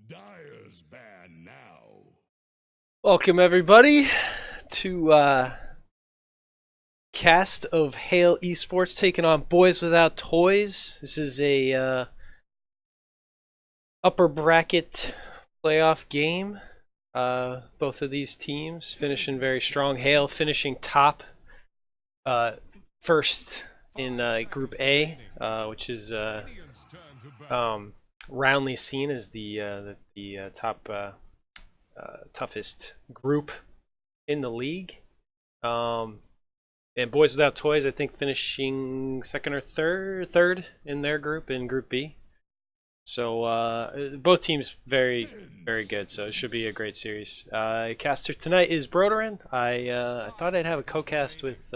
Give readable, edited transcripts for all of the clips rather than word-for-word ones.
Dyer's ban now. Welcome everybody to cast of Hail eSports taking on Boys Without Toys. This is a upper bracket playoff game. Both of these teams finishing very strong. Hail finishing top first in Group A, which is roundly seen as the top toughest group in the league. And Boys Without Toys, I think, finishing second or third in their group, in Group B. So both teams very, very good. So it should be a great series. Caster tonight is Broderin. I thought I'd have a co-cast with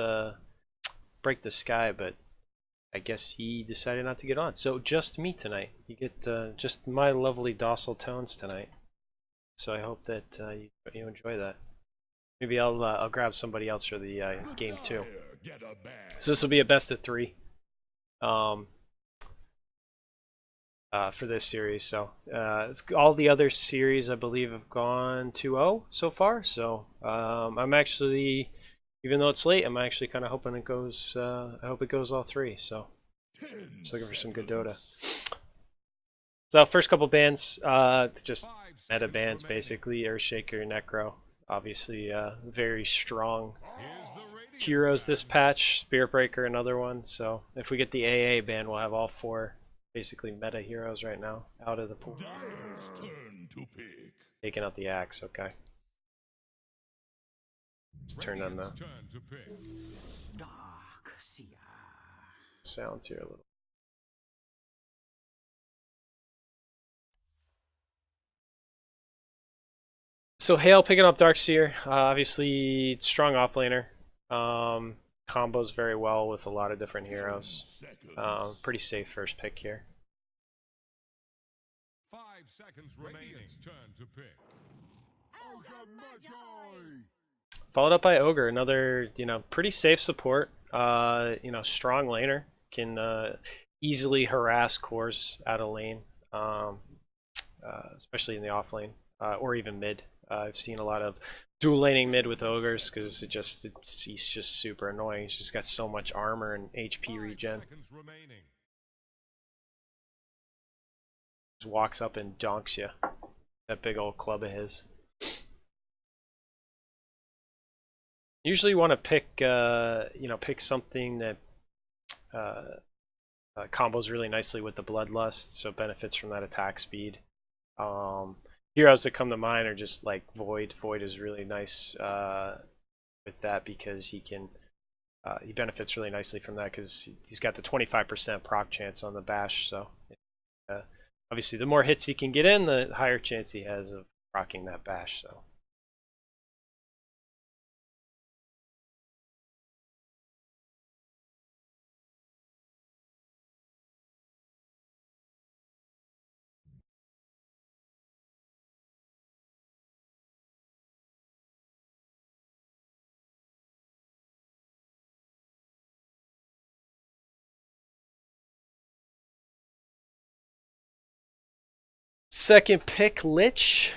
Break the Sky, but I guess he decided not to get on. So just me tonight. You get just my lovely docile tones tonight. So I hope that you enjoy that. Maybe I'll grab somebody else for the game too. So this will be a best of 3 for this series. So all the other series I believe have gone 2-0 so far. So I'm actually, even though it's late, I'm actually kind of hoping it goes. I hope it goes all 3. So just looking for some good Dota. So first couple bands, just meta bands basically. Earthshaker, Necro. Obviously, very strong heroes this patch. Spiritbreaker, another one. So if we get the AA ban, we'll have all 4 basically meta heroes right now out of the pool. Taking out the axe, okay. Let's turn on the sounds here a little. So Hale picking up Darkseer, obviously strong offlaner. Combos very well with a lot of different heroes. Pretty safe first pick here. 5 seconds remaining. Turn to pick. Followed up by Ogre, another pretty safe support. Strong laner, can easily harass cores out of lane, especially in the off lane or even mid. I've seen a lot of dual laning mid with ogres because he's just super annoying. He's just got so much armor and HP regen. Just walks up and donks you. That big old club of his. Usually you want to pick, pick something that combos really nicely with the Bloodlust, so benefits from that attack speed. Heroes that come to mind are just like Void. Void is really nice with that because he benefits really nicely from that because he's got the 25% proc chance on the bash. So obviously, the more hits he can get in, the higher chance he has of proccing that bash. So. Second pick, Lich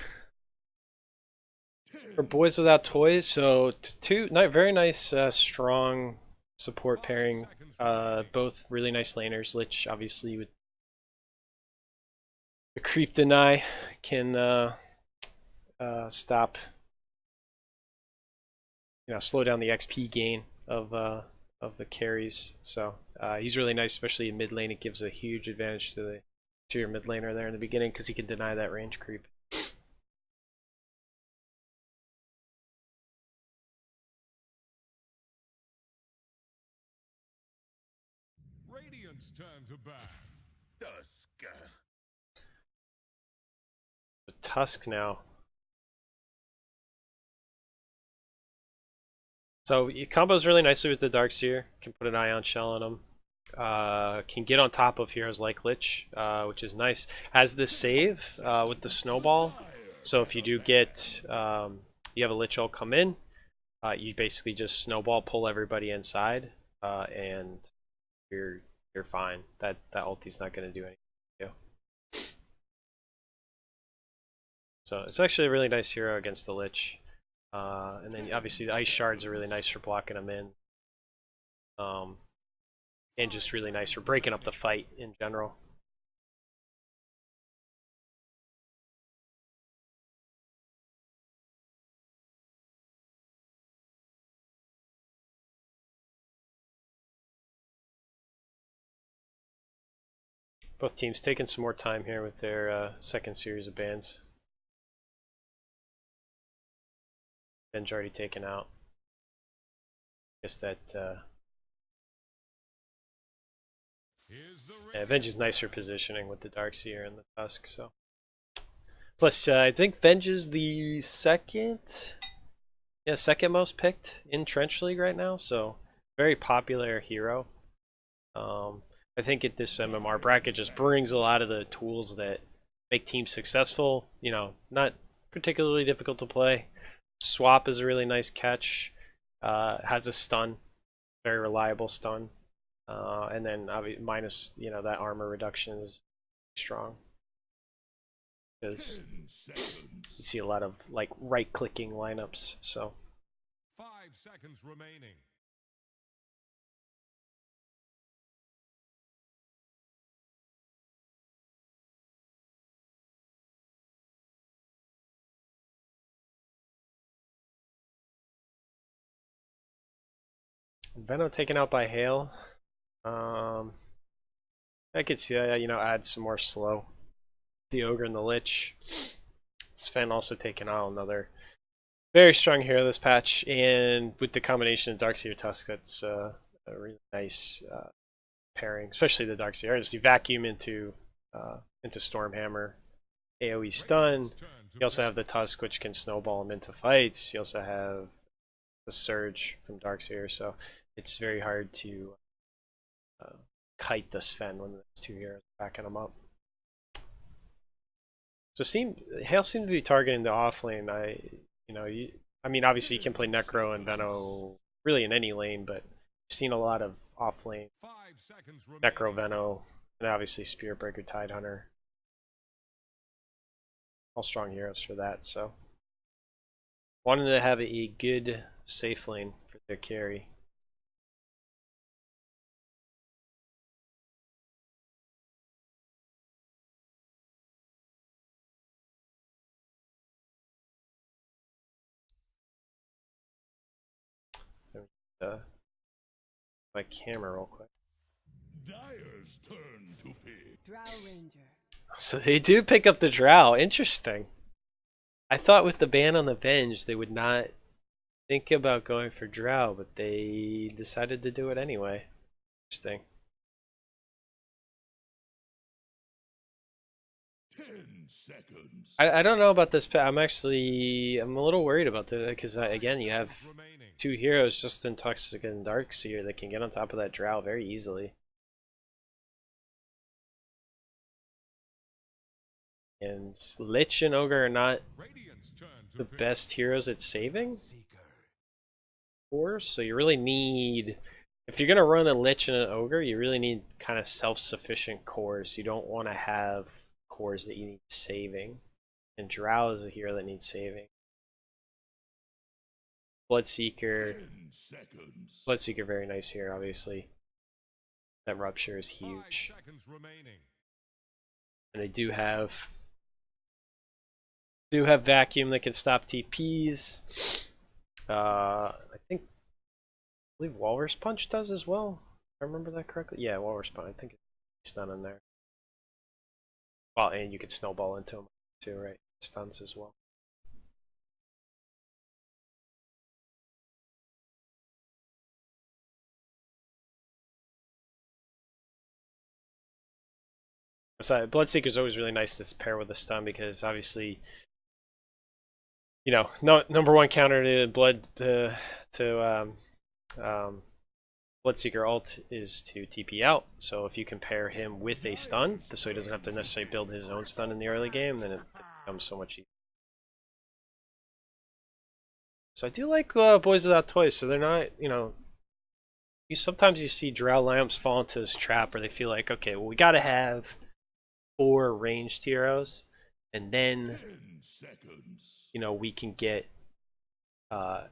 for Boys Without Toys. So two very nice, strong support pairing. Both really nice laners. Lich, obviously, with the creep deny, can stop, slow down the XP gain of the carries. So he's really nice, especially in mid lane. It gives a huge advantage to your mid laner there in the beginning because he can deny that range creep. Radiant's turn to bat. Dusk. Tusk now. So it combos really nicely with the Darkseer. Can put an Ion Shell on him. Can get on top of heroes like Lich, which is nice. Has this save with the snowball. So if you do get, you have a Lich ult come in, you basically just snowball, pull everybody inside, and you're fine. That ulti's not going to do anything to you. So it's actually a really nice hero against the Lich. And then obviously the Ice Shards are really nice for blocking them in. And just really nice for breaking up the fight in general. Both teams taking some more time here with their second series of bans. Venge already taken out. Guess that yeah, Venge is nicer positioning with the Darkseer and the Tusk. So plus, I think Venge is the second most picked in Trench League right now. So very popular hero. I think at this MMR bracket just brings a lot of the tools that make teams successful. You know, not particularly difficult to play. Swap is a really nice catch. Has a stun, very reliable stun. And then minus, you know, that armor reduction is strong. Because you see a lot of like right-clicking lineups. So 5 seconds remaining. Venom taken out by Hail. I could see that, you know, add some more slow. The Ogre and the Lich. Sven also taken out, another very strong hero this patch, and with the combination of Darkseer Tusk, that's a really nice pairing, especially the Darkseer. Just you vacuum into Stormhammer, AoE stun. You also have the Tusk, which can snowball him into fights. You also have the Surge from Darkseer, so it's very hard to kite the Sven when there's two heroes backing him up. So Hale seemed to be targeting the offlane. I mean, obviously you can play Necro and Veno really in any lane, but I've seen a lot of offlane Necro, Veno, and obviously Spiritbreaker, Tidehunter. All strong heroes for that, so wanted to have a good safe lane for their carry. My camera real quick. Dyer's turn to pick. Drow Ranger. So they do pick up the Drow. Interesting. I thought with the ban on the Venge they would not think about going for Drow, but they decided to do it anyway. Interesting. 10 seconds. I don't know about this. I'm a little worried about that because again you have two heroes, Justin Toxic and Darkseer, that can get on top of that Drow very easily. And Lich and Ogre are not the best heroes at saving cores, so you really need, if you're gonna run a Lich and an Ogre, you really need kind of self-sufficient cores. You don't want to have cores that you need saving, and Drow is a hero that needs saving. Bloodseeker, very nice here, obviously. That Rupture is huge. And they do have Vacuum that can stop TPs. I believe Walrus Punch does as well. If I remember that correctly. Yeah, Walrus Punch. I think it's stun in there. Well, and you can snowball into him too, right? Stuns as well. So Bloodseeker is always really nice to pair with a stun because obviously, you know, number one counter to Bloodseeker ult is to TP out. So if you can pair him with a stun, so he doesn't have to necessarily build his own stun in the early game, then it becomes so much easier. So I do like Boys Without Toys. So they're not, you know, sometimes you see Drow lamps fall into this trap where they feel like, okay, well, we got to have 4 ranged heroes, and then seconds. you know, we can get,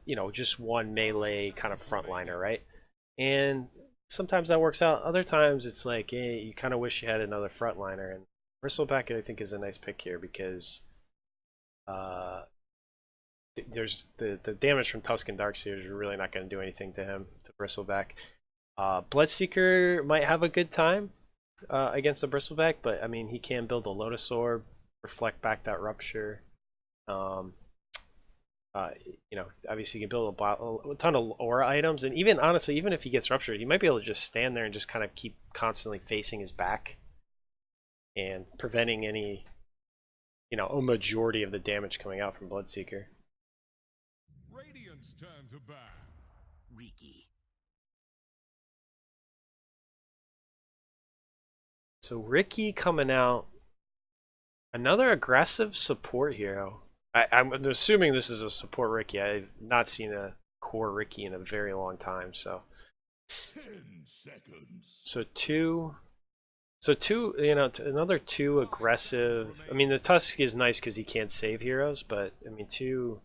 you know, just one melee kind of frontliner, right? And sometimes that works out. Other times it's like, you kind of wish you had another frontliner. And Bristleback, I think, is a nice pick here because there's the damage from Tusken Darkseer is really not going to do anything to him, to Bristleback. Bloodseeker might have a good time against the Bristleback, but I mean, he can build a Lotus Orb, reflect back that Rupture. You know, obviously you can build a ton of aura items, and even honestly, even if he gets Ruptured, he might be able to just stand there and just kind of keep constantly facing his back and preventing any, you know, a majority of the damage coming out from Bloodseeker. Radiant's turn to bat. Riki. So Riki coming out, another aggressive support hero. I'm assuming this is a support Riki. I've not seen a core Riki in a very long time. So 10 seconds. So two, you know, another two aggressive. I mean, the Tusk is nice because he can't save heroes, but I mean, two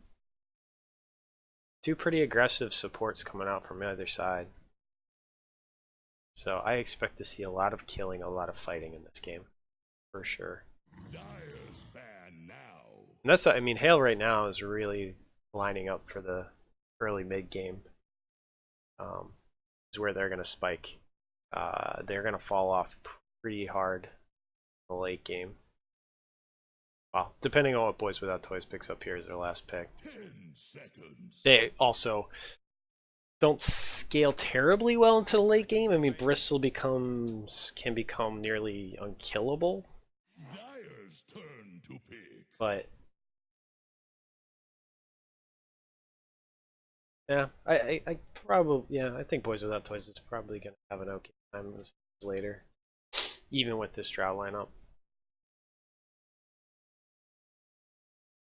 pretty aggressive supports coming out from the other side. So I expect to see a lot of killing, a lot of fighting in this game, for sure. Dyer's ban now. And that's, I mean, Hale right now is really lining up for the early mid game. Is where they're going to spike. They're going to fall off pretty hard in the late game. Well, depending on what Boys Without Toys picks up here as their last pick. 10 seconds. They also don't scale terribly well into the late game. I mean, Bristle can become nearly unkillable. Dyer's turn to pick. But yeah, I probably, yeah, I think Boys Without Toys is probably gonna have an okay time later, even with this drought lineup.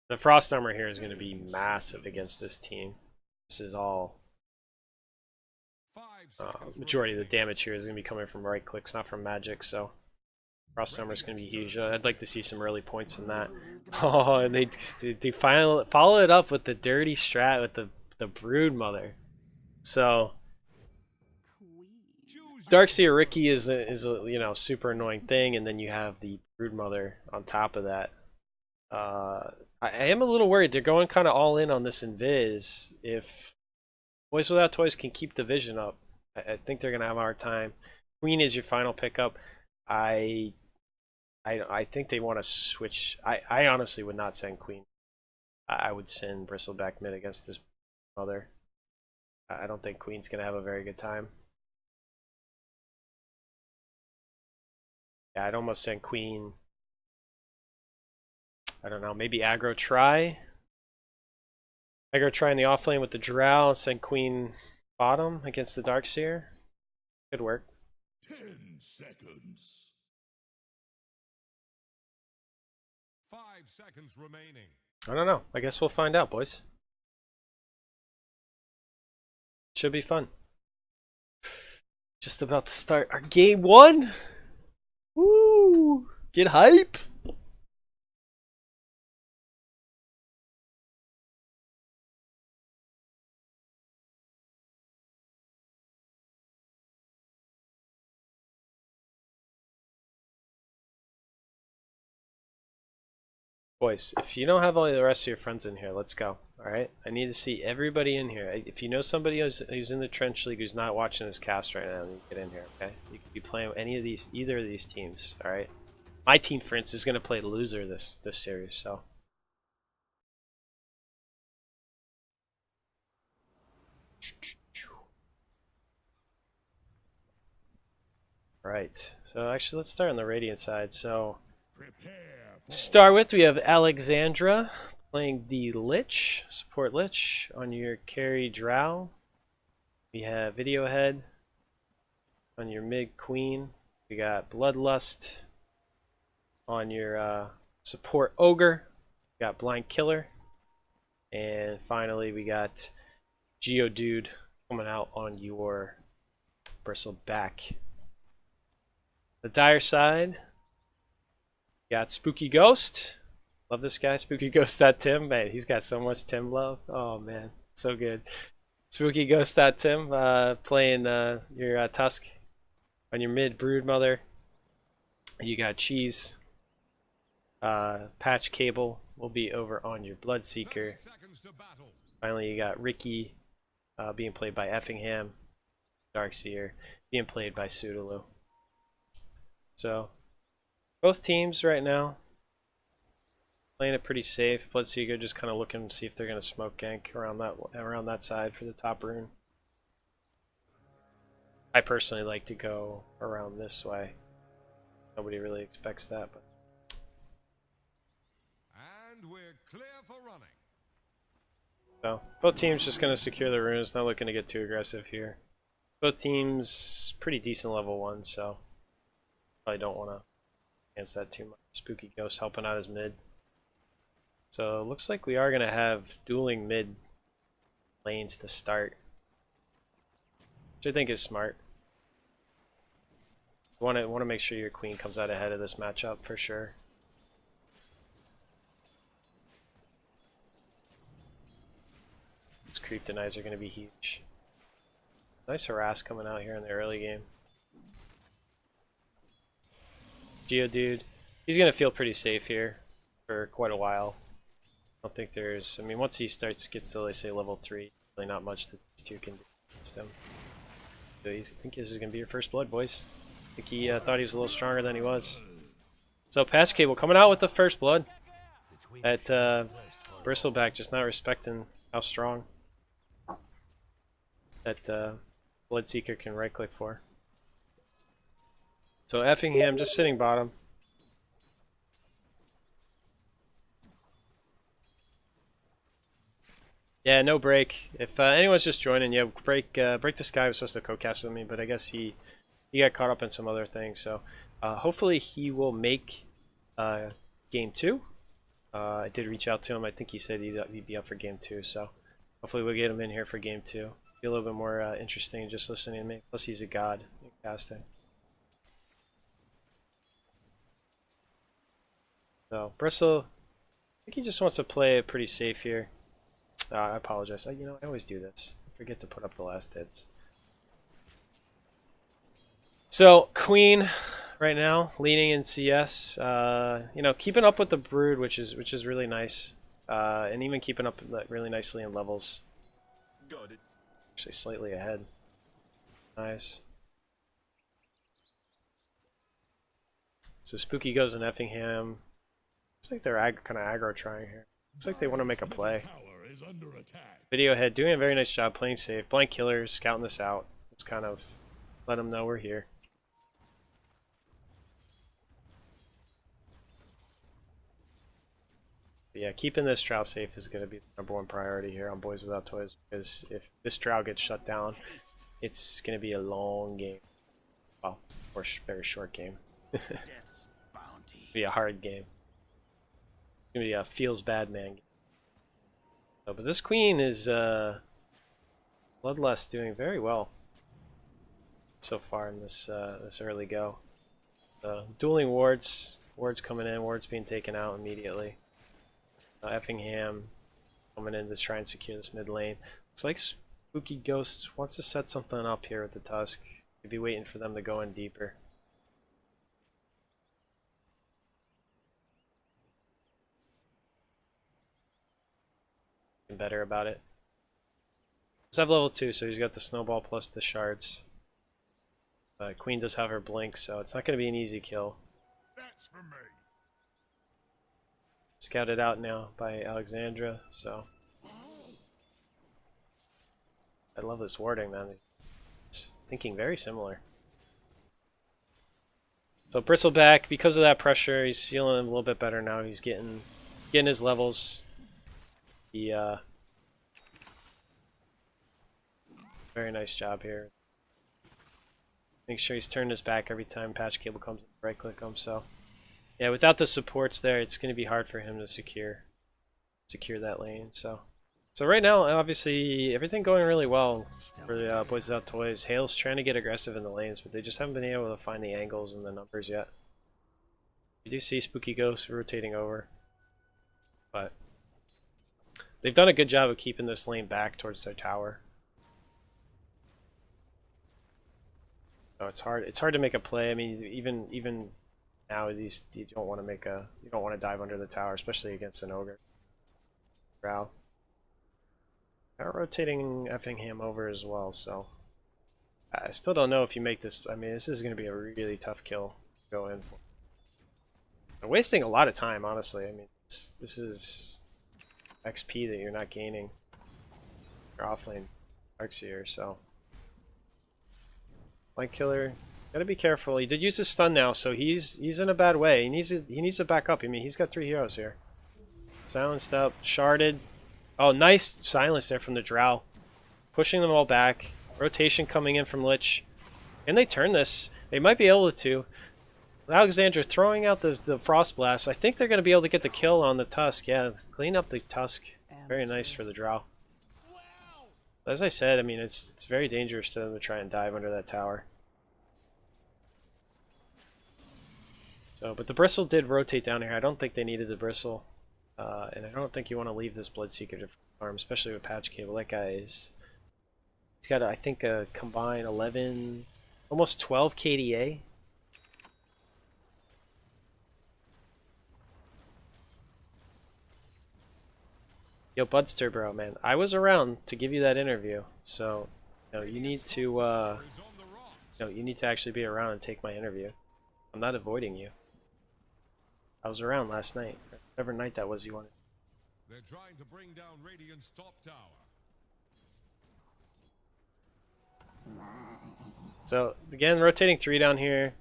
The Frost Armor here is going to be massive against this team. This is all majority of the damage here is going to be coming from right clicks, not from magic. So Frost Armor is going to be huge. I'd like to see some early points in that. Oh, and they follow it up with the dirty strat with the Brood Mother. So Darkseer Riki is a you know, super annoying thing, and then you have the Brood Mother on top of that. I am a little worried. They're going kind of all in on this Invis. If Boys Without Toys can keep the vision up, I think they're gonna have a hard time. Queen is your final pickup. I think they want to switch. I honestly would not send Queen. I would send Bristleback mid against this Mother. I don't think Queen's gonna have a very good time. Yeah, I'd almost send Queen. I don't know, maybe aggro try. Aggro try in the off lane with the Drow, send Queen bottom against the Darkseer. Could work. 10 seconds. 5 seconds remaining. I don't know. I guess we'll find out, boys. Should be fun. Just about to start our game one. Woo! Get hype! Boys, if you don't have all the rest of your friends in here, let's go. Alright? I need to see everybody in here. If you know somebody who's in the Trench League who's not watching this cast right now, get in here, okay? You could be playing with either of these teams, alright? My team, for instance, is going to play loser this series, so. Alright, so actually let's start on the Radiant side. So, start with, we have Alexandra playing the Lich, support Lich on your carry Drow. We have Videohead on your mid Queen. We got Bloodlust on your support Ogre. We got Blind Killer. And finally we got Geodude coming out on your Bristleback. The Dire side, you got Spooky Ghost Love this guy, Spooky Ghost Tim. Man, he's got so much Tim love. Oh man, so good. Spooky Ghost Tim, playing your Tusk on your mid Brood Mother. You got Cheese. Patch Cable will be over on your Bloodseeker. Finally, you got Ricky being played by Effingham. Darkseer being played by Sudaloo. So, both teams right now playing it pretty safe. Bloodseeker just kind of looking to see if they're going to smoke gank around that side for the top rune. I personally like to go around this way. Nobody really expects that, but. And we're clear for running. So both teams just going to secure the runes. Not looking to get too aggressive here. Both teams pretty decent level 1, so probably don't want to against that too much. Spooky Ghost helping out his mid. So it looks like we are going to have dueling mid lanes to start, which I think is smart. You want to make sure your queen comes out ahead of this matchup for sure. These creep denies are going to be huge. Nice harass coming out here in the early game. Geodude, he's going to feel pretty safe here for quite a while. I don't think there's, I mean, once he gets to, let's say, level 3, really not much that these two can do against him. So I think this is going to be your first blood, boys. I think he thought he was a little stronger than he was. So Patch Cable coming out with the first blood. At Bristleback just not respecting how strong that Bloodseeker can right click for. So Effingham just sitting bottom. Yeah, no break. If anyone's just joining, yeah, Break the Sky was supposed to co-cast with me, but I guess he got caught up in some other things. So hopefully he will make game 2. I did reach out to him. I think he said he'd be up for game 2. So hopefully we'll get him in here for game 2. Be a little bit more interesting just listening to me. Plus he's a god in casting. So Bristle, I think he just wants to play it pretty safe here. I apologize. I always do this. I forget to put up the last hits. So Queen, right now, leaning in CS. Keeping up with the Brood, which is really nice, and even keeping up really nicely in levels. Got it. Actually, slightly ahead. Nice. So Spooky goes in Effingham. Looks like they're kind of aggro trying here. Looks like they want to make a play. Video Head doing a very nice job playing safe. Blank Killers scouting this out. Let's kind of let them know we're here. But yeah, keeping this Drow safe is going to be the #1 priority here on Boys Without Toys, because if this Drow gets shut down, it's going to be a long game. Well, or very short game. Be a hard game. It's going to be a feels bad man game. So, but this Queen is Bloodlust doing very well so far in this this early go. Dueling wards coming in, wards being taken out immediately. Effingham coming in to try and secure this mid lane. Looks like Spooky Ghost wants to set something up here with the Tusk. He'd be waiting for them to go in deeper. Better about it. Does have level 2, so he's got the snowball plus the shards. Queen does have her blink, so it's not going to be an easy kill. That's for me. Scouted out now by Alexandra, so I love this warding, man. It's thinking very similar. So Bristleback, because of that pressure, he's feeling a little bit better now. He's getting his levels. He very nice job here. Make sure he's turned his back every time Patch Cable comes in, right click him. So yeah, without the supports there, it's going to be hard for him to secure that lane. So right now, obviously, everything going really well for the Boys Without Toys. Hale's trying to get aggressive in the lanes, but they just haven't been able to find the angles and the numbers yet. You do see Spooky Ghost rotating over. but they've done a good job of keeping this lane back towards their tower. So it's hard. It's hard to make a play. I mean, even now, you don't want to dive under the tower, especially against an ogre. Drow. Now rotating Effingham over as well, so I still don't know if you make this. I mean, this is going to be a really tough kill to go in for. I'm wasting a lot of time, honestly. I mean, this is XP that you're not gaining. Your offlane Darkseer, so. Flank killer, gotta be careful. He did use his stun now, so he's in a bad way. He needs to back up. I mean, he's got 3 heroes here. Silenced up, sharded. Oh, nice silence there from the Drow. Pushing them all back. Rotation coming in from Lich. Can they turn this? They might be able to. Alexandra throwing out the Frost Blast. I think they're going to be able to get the kill on the Tusk. Yeah, clean up the Tusk. Very nice for the Drow. As I said, I mean, it's very dangerous to them to try and dive under that tower. So, but the Bristle did rotate down here. I don't think they needed the Bristle. And I don't think you want to leave this Bloodseeker to farm, especially with Patch Cable. That guy is... He's got, I think, a combined 11... almost 12 KDA. Yo, Budster, bro, man. I was around to give you that interview, so you need to you need to actually be around and take my interview. I'm not avoiding you. I was around last night, whatever night that was you wanted. They're trying to bring down Radiant's top tower. So again, rotating 3 down here.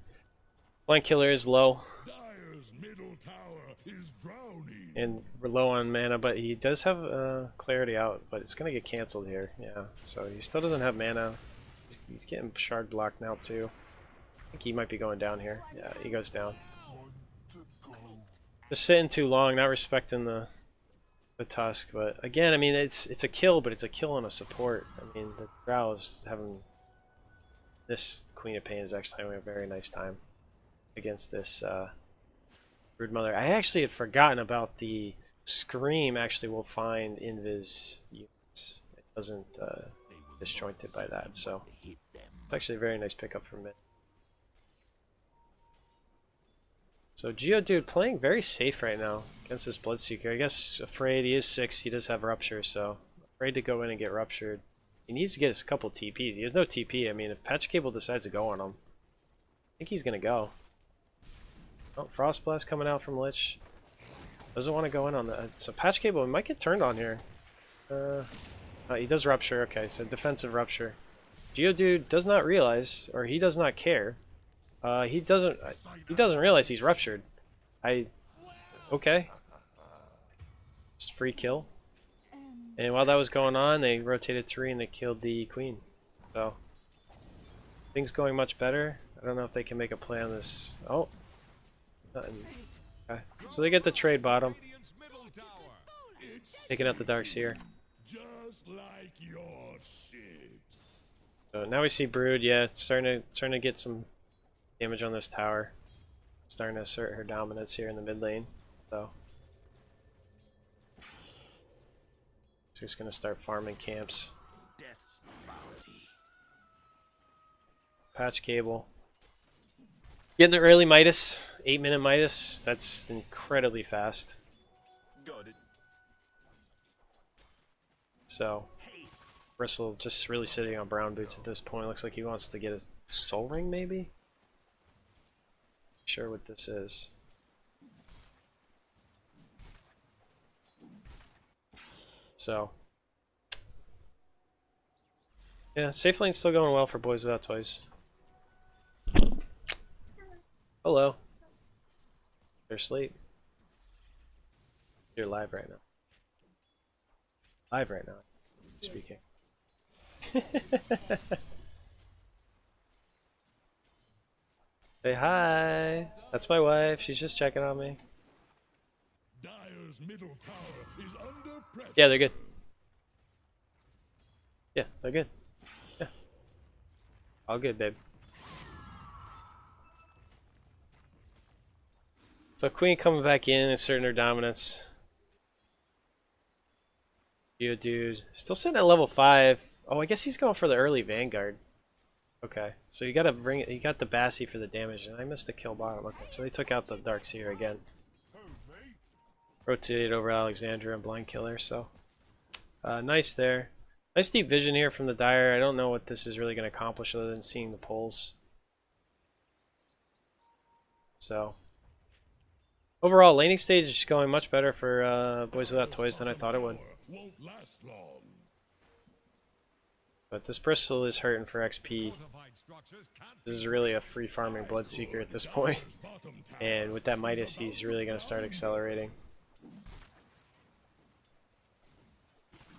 Flank killer is low. Dire's middle tower is drowning. And we're low on mana, but he does have clarity out, but it's gonna get cancelled here. Yeah, so he still doesn't have mana. He's getting shard blocked now too. I think he might be going down here. Yeah, he goes down. Just sitting too long, not respecting the Tusk. But again, I mean, it's a kill, but it's a kill on a support. I mean, the Drow is having this Queen of Pain is actually having a very nice time against this Brood Mother. I actually had forgotten about the Scream. Actually, will find invis units. It doesn't disjointed by that, so it's actually a very nice pickup for me. So Geodude playing very safe right now against this Bloodseeker. I guess afraid. He is 6. He does have Rupture, so afraid to go in and get Ruptured. He needs to get us a couple TPs. He has no TP. I mean, if Patch Cable decides to go on him, I think he's gonna go. Oh, Frost Blast coming out from Lich. Doesn't want to go in on that. So Patch Cable might get turned on here. He does Rupture. Okay, so defensive Rupture. Geodude does not realize, or he does not care. He doesn't realize he's ruptured. Okay. Just free kill. And while that was going on, they rotated 3 and they killed the Queen. So things going much better. I don't know if they can make a play on this. Oh. Nothing. Okay. So they get the trade bottom. Taking out the Darkseer. Just like your ships. So now we see Brood, yeah, it's starting to get some damage on this tower. Starting to assert her dominance here in the mid lane. So she's just gonna start farming camps. Patch Cable. Getting the early Midas, 8-minute Midas. That's incredibly fast. So Bristle just really sitting on brown boots at this point. Looks like he wants to get a soul ring, maybe? Not sure what this is. So yeah, safe lane's still going well for Boys Without Toys. Hello. They're asleep. You're live right now. Live right now. Speaking. Say hi. That's my wife. She's just checking on me. Dire's middle tower is under pressure. Yeah, they're good. Yeah, they're good. Yeah. All good, babe. So Queen coming back in, asserting her dominance. Geodude. Still sitting at level 5. Oh, I guess he's going for the early Vanguard. Okay, so you gotta bring it. You got the Bassi for the damage, and I missed the kill bottom. Okay, so they took out the Dark Seer again. Rotated over Alexandra and Blind Killer, so nice there. Nice deep vision here from the Dire. I don't know what this is really going to accomplish other than seeing the pulls. So overall, laning stage is going much better for Boys Without Toys than I thought it would. But this Bristle is hurting for XP. This is really a free farming Bloodseeker at this point. And with that Midas, he's really going to start accelerating.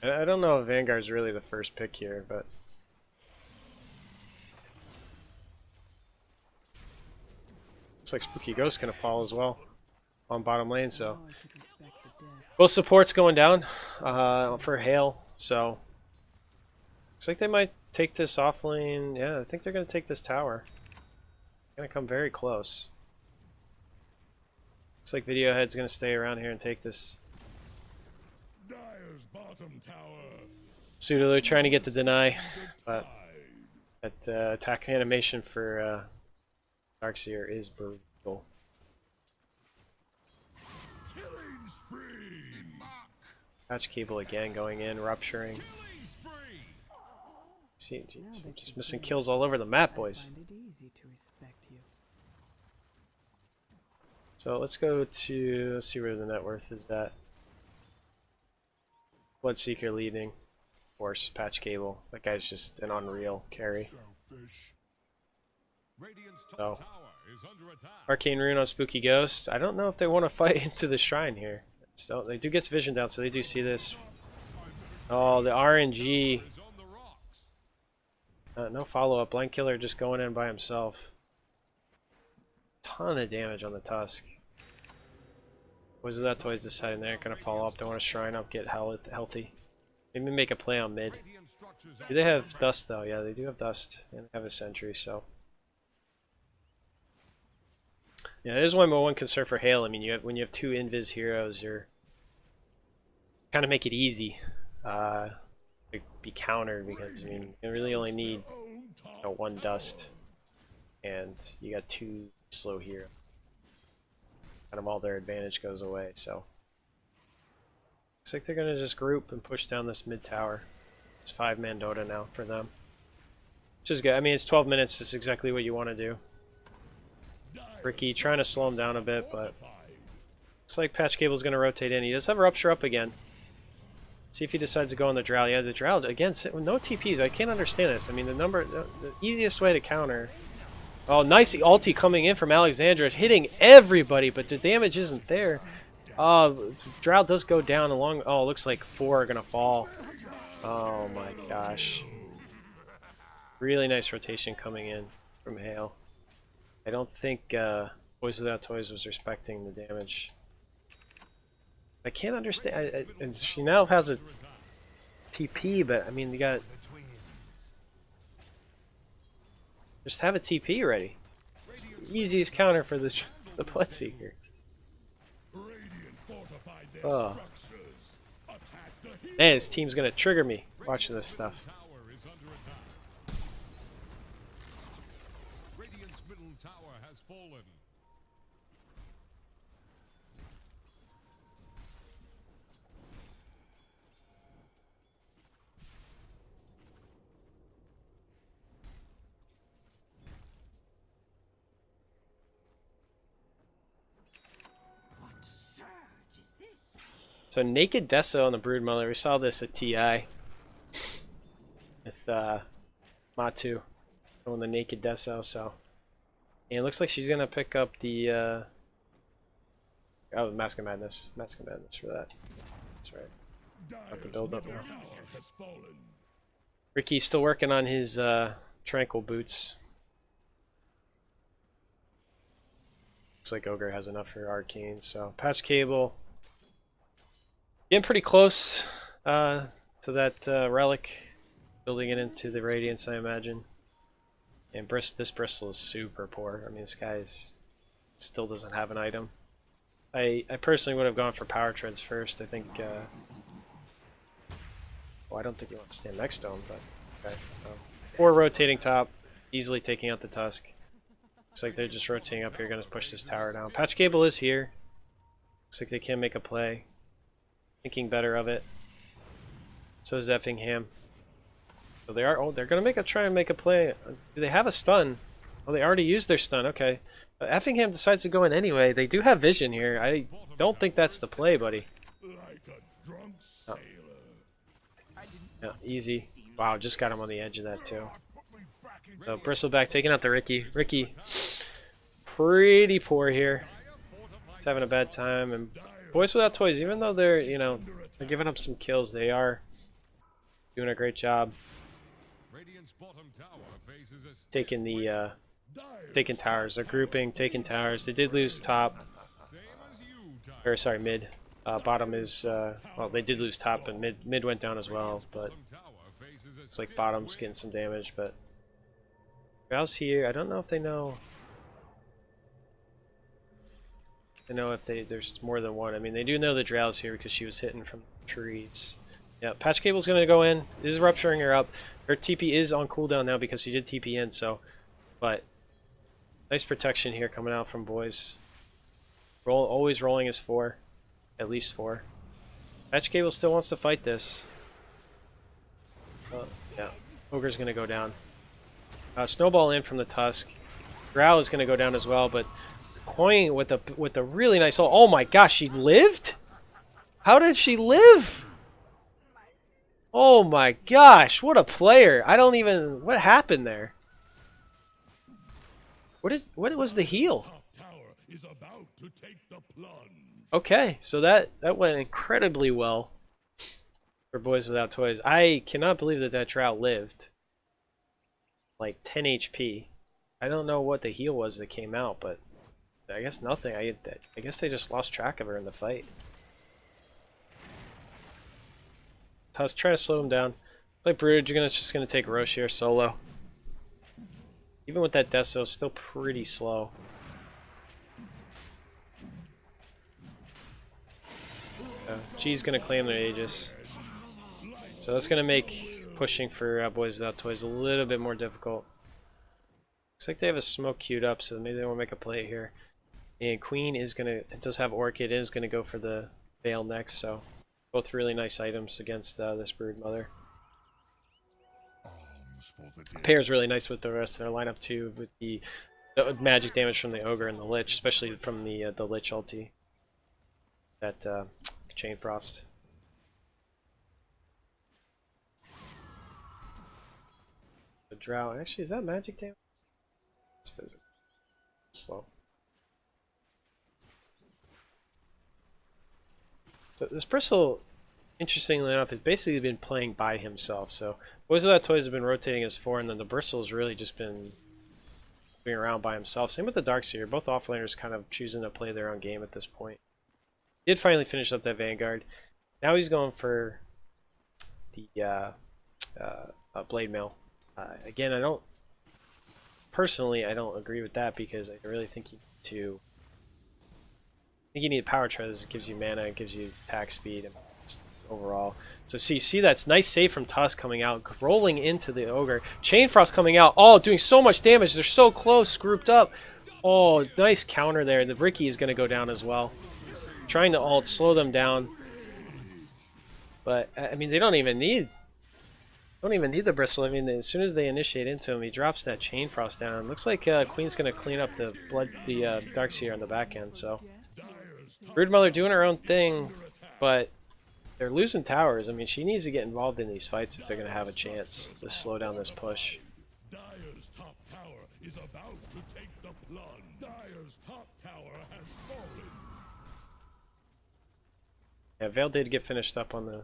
I don't know if Vanguard's really the first pick here, but... looks like Spooky Ghost going to fall as well on bottom lane, so... both supports going down for Hail, so... looks like they might take this off lane. Yeah, I think they're going to take this tower. Going to come very close. Looks like Video Head's going to stay around here and take this. Pseudo trying to get the deny, but that attack animation for Darkseer is brutal. Patch Cable again going in, rupturing. See, geez, I'm just missing kills all over the map, boys. So let's go to, let's see where the net worth is at. Bloodseeker leading. Of course, Patch Cable. That guy's just an unreal carry. So, Arcane Rune on Spooky Ghost. I don't know if they want to fight into the shrine here. So they do get vision down, so they do see this. Oh, the RNG. No follow-up. Blind Killer just going in by himself. Ton of damage on the Tusk. Boys Without Toys deciding they're going to follow up. They want to shrine up, get healthy. Maybe make a play on mid. Do they have Dust, though? Yeah, they do have Dust. And they have a Sentry, so... yeah, that is my one concern for Hail. I mean, when you have two Invis heroes, you're... kind of make it easy. Be countered, because I mean you really only need one Dust and you got two slow here. Kind of all their advantage goes away, so looks like they're gonna just group and push down this mid tower. It's 5-man Dota now for them, which is good. I mean, it's 12 minutes. It's exactly what you want to do. Ricky trying to slow him down a bit, but looks like Patch Cable's gonna rotate in. He does have a Rupture up again. See if he decides to go on the Drow. Yeah, the Drow, again, with no TPs. I can't understand this. I mean, the easiest way to counter... oh, nice ulti coming in from Alexandra, hitting everybody, but the damage isn't there. Drow does go down along... oh, looks like 4 are going to fall. Oh my gosh. Really nice rotation coming in from Hail. I don't think Boys Without Toys was respecting the damage. I can't understand. And she now has a TP, but I mean, you got just have a TP ready. It's the easiest counter for the Bloodseeker. Oh, man, this team's gonna trigger me watching this stuff. So Naked Deso on the Broodmother, we saw this at TI with Matu on the Naked Deso, so and it looks like she's gonna pick up the oh, Mask of Madness. Mask of Madness for that. That's right. Got the build up now. Ricky's still working on his Tranquil boots. Looks like Ogre has enough for Arcane, so Patch Cable getting pretty close to that relic, building it into the Radiance, I imagine. And this Bristle is super poor. I mean, this guy still doesn't have an item. I personally would have gone for Power Treads first. I think Well, I don't think you want to stand next to him, but okay. So 4 rotating top, easily taking out the Tusk. Looks like they're just rotating up here, going to push this tower down. Patch Cable is here. Looks like they can make a play. Thinking better of it. So is Effingham. So they are. Oh, they're going to try and make a play. Do they have a stun? Oh, they already used their stun. Okay. Effingham decides to go in anyway. They do have vision here. I don't think that's the play, buddy. Oh. Yeah, easy. Wow, just got him on the edge of that too. So Bristleback taking out the Ricky. Ricky, pretty poor here. He's having a bad time. And Boys Without Toys, even though they're, you know, they're giving up some kills, they are doing a great job taking the taking towers. They're grouping, taking towers. They did lose top, or sorry, mid. Bottom is well, they did lose top, and mid went down as well. But it's like bottom's getting some damage. But Drow's here. I don't know if they know. I know if there's more than one. I mean, they do know the Drow's here because she was hitting from the trees. Yeah, Patch Cable's gonna go in. This is rupturing her up. Her TP is on cooldown now because she did TP in. So, but nice protection here coming out from Boys. Always rolling his 4, at least 4. Patch Cable still wants to fight this. Yeah, Ogre's gonna go down. Snowball in from the Tusk. Drow is gonna go down as well, but Coin with the really nice. Oh my gosh, she lived? How did she live? Oh my gosh, what a player! I don't even. What happened there? What was the heal? Okay, so that went incredibly well for Boys Without Toys. I cannot believe that Drow lived. Like 10 HP. I don't know what the heal was that came out, but I guess nothing. I guess they just lost track of her in the fight. Tusk trying to slow him down. It's like Brood, you're just gonna take Roche here solo. Even with that Deso, still pretty slow. G's gonna claim their Aegis. So that's gonna make pushing for Boys Without Toys a little bit more difficult. Looks like they have a smoke queued up, so maybe they won't make a play here. And Queen is gonna, it does have Orchid, is gonna go for the Veil next, so both really nice items against this Brood Mother. Pair's really nice with the rest of their lineup too, with the magic damage from the Ogre and the Lich, especially from the Lich ulti. That Chain Frost. The Drow. Actually, is that magic damage? It's physical. Slow. So this Bristle, interestingly enough, has basically been playing by himself. So Boys Without Toys have been rotating as 4, and then the Bristle's really just been moving around by himself. Same with the Darkseer. Both offlaners kind of choosing to play their own game at this point. He did finally finish up that Vanguard. Now he's going for the Blade Mail. Again, I don't agree with that because I really think you need power treads. It gives you mana, it gives you attack speed, and overall. So see that's nice save from Tusk coming out, rolling into the Ogre. Chain Frost coming out, oh, doing so much damage. They're so close, grouped up. Oh, nice counter there. The Ricky is going to go down as well. Trying to ult, slow them down. But I mean, they don't even need the Bristle. I mean, as soon as they initiate into him, he drops that Chain Frost down. Looks like Queen's going to clean up the Darkseer on the back end. So Broodmother doing her own thing, but they're losing towers. I mean, she needs to get involved in these fights if they're going to have a chance to slow down this push. Dyer's top tower is about to take the plunge. Dyer's top tower has fallen. Yeah, Veil did get finished up on the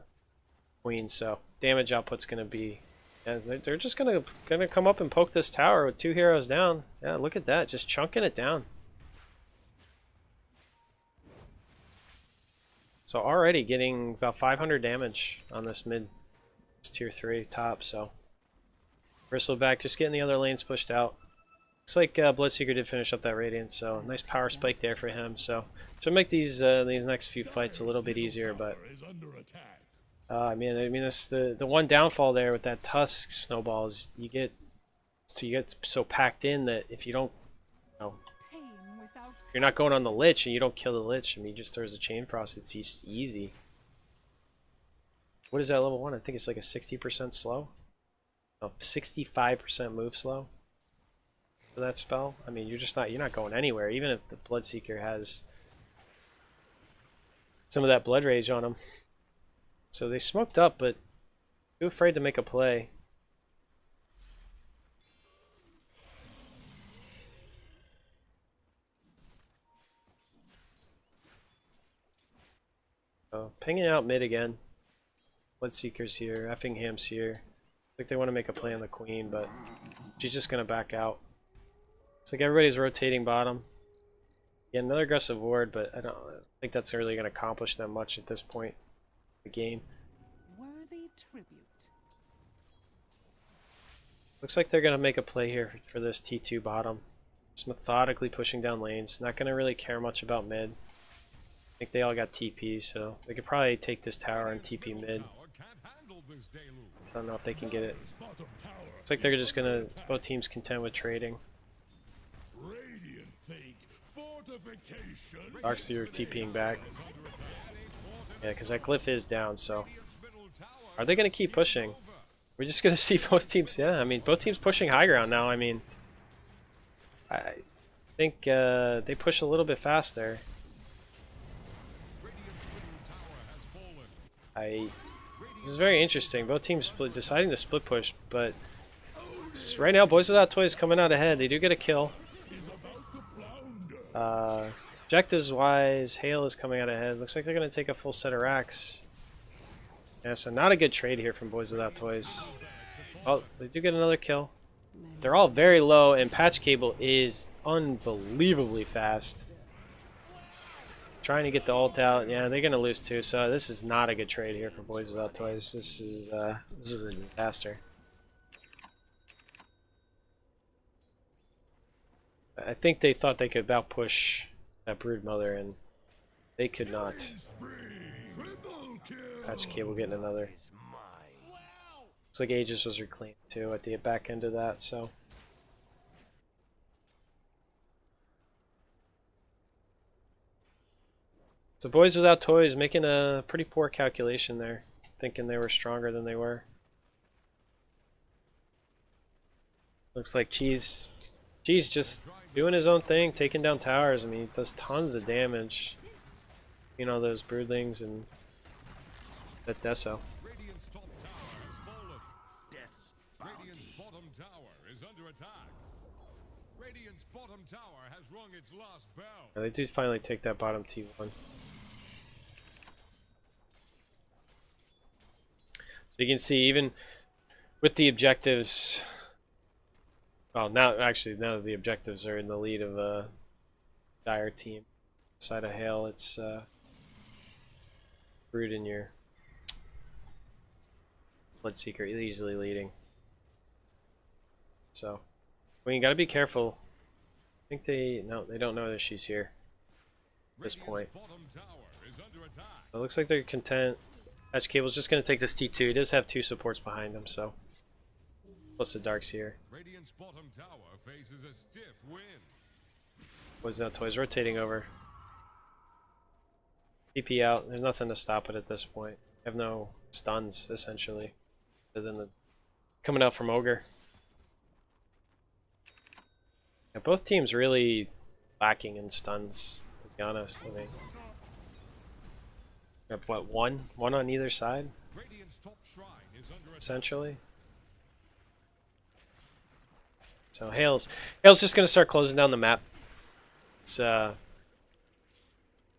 Queen, so damage output's going to be... Yeah, they're just going to come up and poke this tower with 2 heroes down. Yeah, look at that, just chunking it down. So already getting about 500 damage on this mid, this tier 3 top, so Bristleback just getting the other lanes pushed out. Looks like Bloodseeker did finish up that Radiance, so nice power spike there for him. So should make these next few fights a little bit easier, but I mean, that's the one downfall there with that Tusk snowball is you get so packed in that if you don't, you know, if you're not going on the Lich and you don't kill the Lich, I mean, he just throws the Chain Frost. It's easy. What is that level 1? I think it's like a 60% slow. No, 65% move slow for that spell. I mean, you're not going anywhere, even if the Bloodseeker has some of that Blood Rage on him. So they smoked up, but too afraid to make a play. So pinging out mid again. Bloodseeker's here, Effingham's here. I think they want to make a play on the Queen, but she's just going to back out. It's like everybody's rotating bottom. Yeah, another aggressive ward, but I don't think that's really going to accomplish them much at this point in the game. Worthy tribute. Looks like they're going to make a play here for this T2 bottom. Just methodically pushing down lanes. Not going to really care much about mid. I think they all got TP, so they could probably take this tower and TP mid. I don't know if they can get it. Looks like they're just gonna both teams content with trading. Darkseer TPing back. Yeah, because that glyph is down, so. Are they gonna keep pushing? We're just gonna see both teams. Yeah, I mean, both teams pushing high ground now. I mean, I think they push a little bit faster. This is very interesting. Both teams deciding to split push, but right now, Boys Without Toys coming out ahead. They do get a kill. Objectives wise, Hale is coming out ahead. Looks like they're going to take a full set of racks. Yeah, so not a good trade here from Boys Without Toys. Oh, they do get another kill. They're all very low, and Patch Cable is unbelievably fast. Trying to get the ult out. Yeah, they're going to lose too, so this is not a good trade here for Boys Without Toys. This is a disaster. I think they thought they could outpush that Broodmother, and they could not. Patch Cable getting another. Looks like Aegis was reclaimed too at the back end of that, so. So Boys Without Toys making a pretty poor calculation there, thinking they were stronger than they were. Looks like Cheese just doing his own thing, taking down towers. I mean, he does tons of damage. You know, those Broodlings and that Deso. Radiant's top tower has fallen. Radiant's bottom tower is under attack. Radiant's bottom tower has rung its last bell. Yeah, they do finally take that bottom T1. So you can see, even with the objectives, well, now of the objectives are in the lead of a Dire team. Side of Hale, it's Brood in your Bloodseeker easily leading. So, well, you gotta be careful. I think they don't know that she's here at this point. It looks like they're content. Patch Cable's just going to take this T2. He does have 2 supports behind him, so. Plus the Darkseer. Radiant's bottom tower faces a stiff wind. Boys Without Toys rotating over. TP out. There's nothing to stop it at this point. They have no stuns, essentially. Other than the coming out from Ogre. Yeah, both teams really lacking in stuns, to be honest. I mean, what, one on either side, essentially. So Hale's just gonna start closing down the map. It's gonna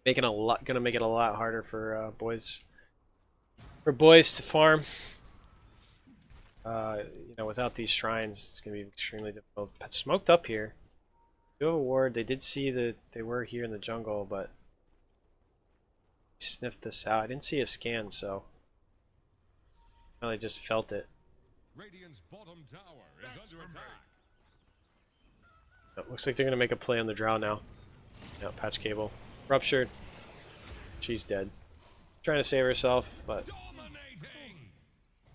make it a lot harder for boys to farm. You know, without these shrines, it's gonna be extremely difficult. Smoked up here. Do have a ward. They did see that they were here in the jungle, but sniffed this out. I didn't see a scan, so I just felt it. Radiant's bottom tower is under attack. It looks like they're gonna make a play on the Drow now. Yeah, Patch Cable ruptured. She's dead. Trying to save herself, but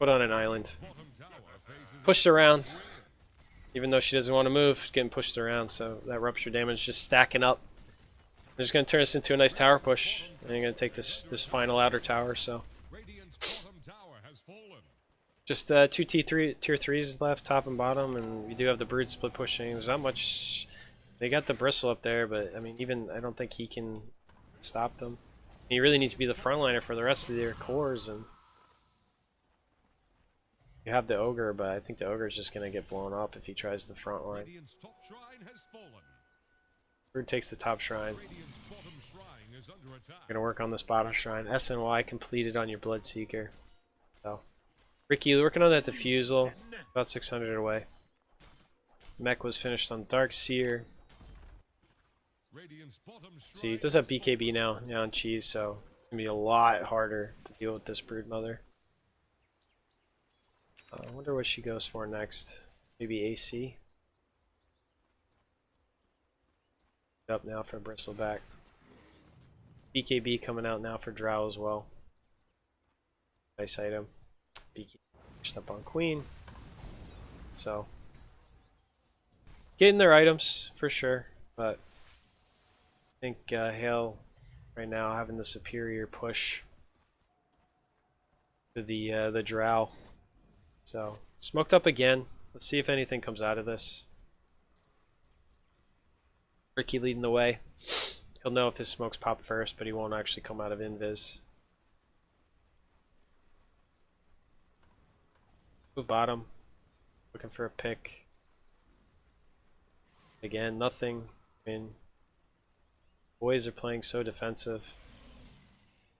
Put on an island. Bottom tower faces Pushed around. Even though she doesn't want to move, she's getting pushed around, so that rupture damage is just stacking up. They're just going to turn this into a nice tower push. And they're going to take this final outer tower, so. Radiant's bottom tower has fallen. Just two tier 3s left, top and bottom, and we do have the brood split pushing. There's not much. They got the bristle up there, but I mean, even I don't think he can stop them. He really needs to be the frontliner for the rest of their cores, and you have the ogre, but I think the ogre is just gonna get blown up if he tries the front line. Radiant's top shrine has fallen. Brood takes the top shrine. Radiant's bottom shrine is under attack. Gonna work on this bottom shrine. SNY completed on your Bloodseeker. So, Ricky working on that diffusal. About 600 away. Mech was finished on Darkseer. Radiant's bottom shrine. See, it does have BKB now on Cheese, so it's gonna be a lot harder to deal with this brood mother. I wonder what she goes for next. Maybe AC. Up now for Bristleback. BKB coming out now for Drow as well. Nice item. BKB pushed up on Queen. So, getting their items for sure, but I think Hale right now having the superior push to the Drow. So, smoked up again. Let's see if anything comes out of this. Ricky leading the way. He'll know if his smokes pop first, but he won't actually come out of invis. Move bottom. Looking for a pick. Again, nothing. I mean, boys are playing so defensive.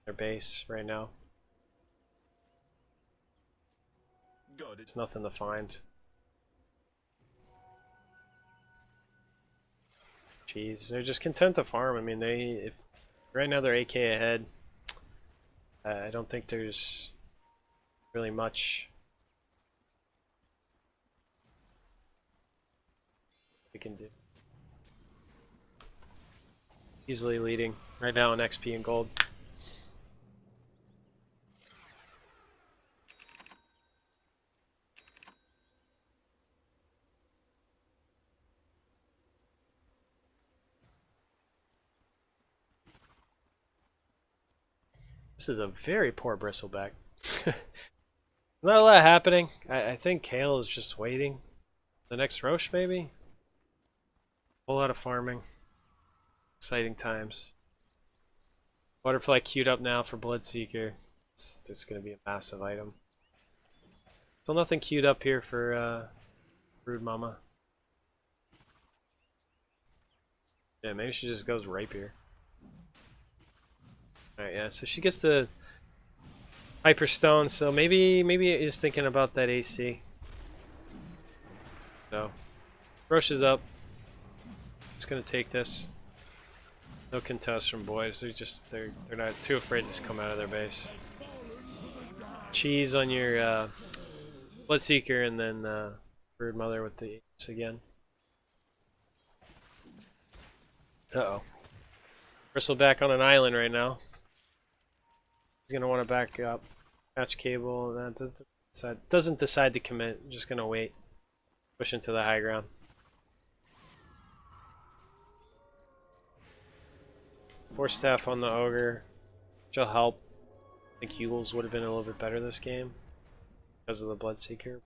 Their base right now. It's nothing to find. Jeez, they're just content to farm. I mean, if right now they're AK ahead. I don't think there's really much we can do. Easily leading right now in XP and gold. This is a very poor Bristleback. Not a lot happening. I think Hale is just waiting. The next Roche, maybe? A whole lot of farming. Exciting times. Butterfly queued up now for Bloodseeker. It's going to be a massive item. Still nothing queued up here for Brood Mama. Yeah, maybe she just goes Rapier. Alright, yeah, so she gets the Hyperstone, so maybe it is thinking about that AC. So, Roche is up. Just gonna take this. No contest from boys. They're not too afraid to just come out of their base. Cheese on your Bloodseeker, and then Brood Mother with the Ace again. Uh-oh. Bristleback on an island right now. He's gonna want to back up. Patch cable. That doesn't decide to commit. Just gonna wait. Push into the high ground. Force staff on the ogre, which will help. I think Eagles would have been a little bit better this game because of the Bloodseeker.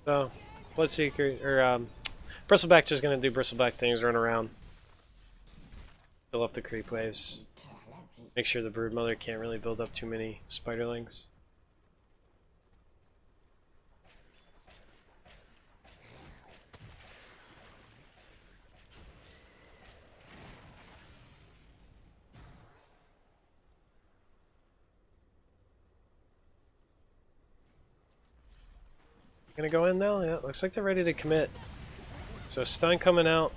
So, Bloodseeker or Bristleback just gonna do Bristleback things, run around, fill up the creep waves, make sure the Brood Mother can't really build up too many spiderlings. Gonna go in now? Yeah, looks like they're ready to commit. So stun coming out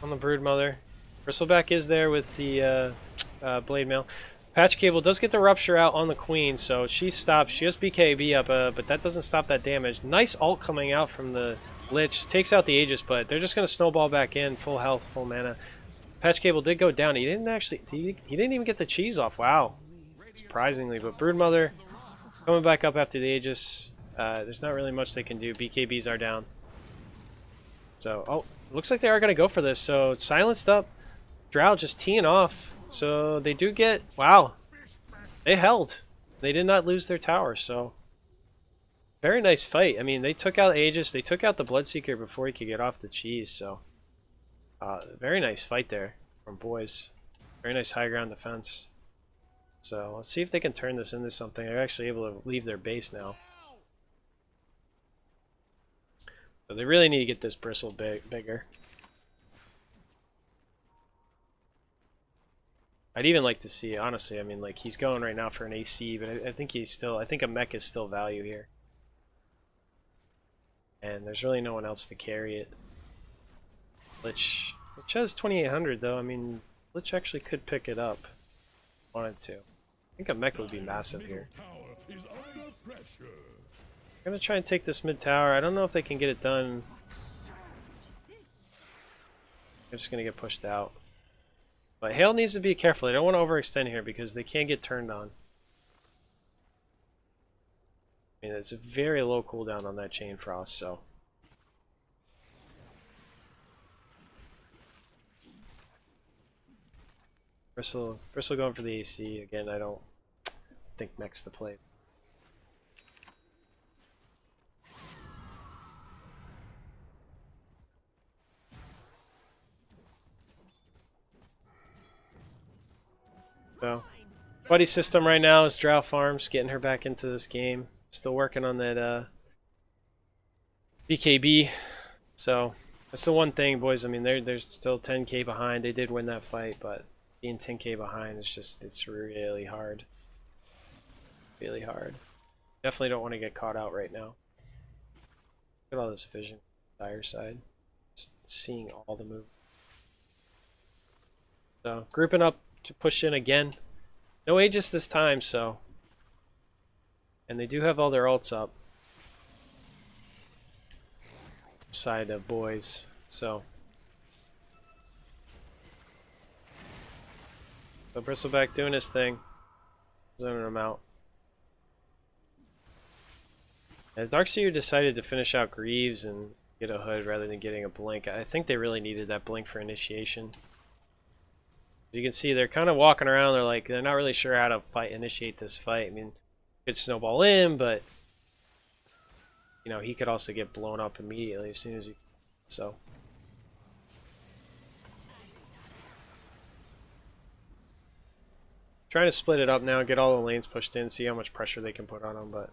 on the Brood Mother. Bristleback is there with the Blade Mail. Patch Cable does get the Rupture out on the Queen, so she stops. She has BKB up, but that doesn't stop that damage. Nice ult coming out from the Lich. Takes out the Aegis, but they're just going to snowball back in. Full health, full mana. patch cable did go down. He didn't actually. He didn't even get the cheese off. Wow, surprisingly. But Broodmother coming back up after the Aegis. There's not really much they can do. BKBs are down. So, oh, looks like they are going to go for this. So, it's silenced up. Drow just teeing off. So, they do get... Wow. They held. They did not lose their tower, so... Very nice fight. I mean, they took out Aegis. They took out the Bloodseeker before he could get off the cheese, so... very nice fight there from boys. Very nice high ground defense. So, let's see if they can turn this into something. They're actually able to leave their base now. So they really need to get this bristle bigger. I'd even like to see, honestly, I mean, like, he's going right now for an AC, but I think he's still, I think a mech is still value here. And there's really no one else to carry it. Lich has 2800 though. I mean, Lich actually could pick it up. Wanted to. I think a mech would be massive here. I'm gonna try and take this mid tower. I don't know if they can get it done. They're just gonna get pushed out. But Hale needs to be careful. They don't want to overextend here because they can't get turned on. I mean, it's a very low cooldown on that Chain Frost, so. Bristle going for the AC. Again, I don't think mech's the play. So, buddy system right now is Drow Farms, getting her back into this game. Still working on that BKB. So, that's the one thing, boys. I mean, they're still 10k behind. They did win that fight, but being 10k behind is just, it's really hard. Really hard. Definitely don't want to get caught out right now. Look at all this vision. Dire side. Just seeing all the moves. So, grouping up to push in again. No Aegis this time, so. And they do have all their ults up. Side of boys, so. So Bristleback doing his thing. Zoning them out. And Darkseer decided to finish out Greaves and get a hood rather than getting a blink. I think they really needed that blink for initiation. As you can see, they're kind of walking around. They're not really sure how to initiate this fight. I mean, could snowball in, but you know, he could also get blown up immediately as soon as he. So. Trying to split it up now, get all the lanes pushed in, see how much pressure they can put on them, but.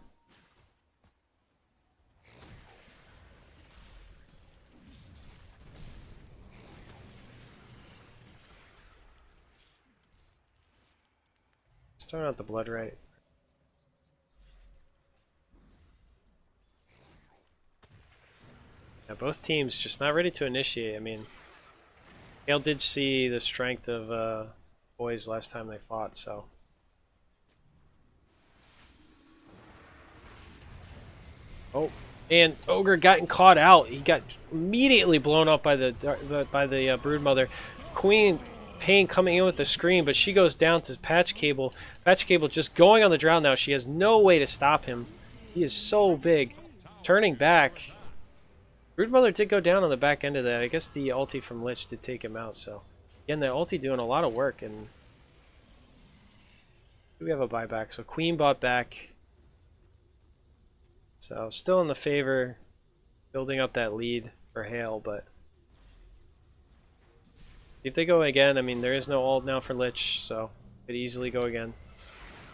Throwing out the blood right. Yeah, both teams just not ready to initiate. I mean, Hale did see the strength of boys last time they fought, so. Oh, and Ogre gotten caught out. He got immediately blown up by the Broodmother. Queen Pain coming in with the screen, but she goes down to Patch Cable. Patch Cable just going on the drown now. She has no way to stop him. He is so big. Turning back. Broodmother did go down on the back end of that. I guess the ulti from Lich did take him out. So again, the ulti doing a lot of work. And we have a buyback. So Queen bought back. So still in the favor, building up that lead for Hale, but. If they go again, I mean, there is no ult now for Lich, so could easily go again.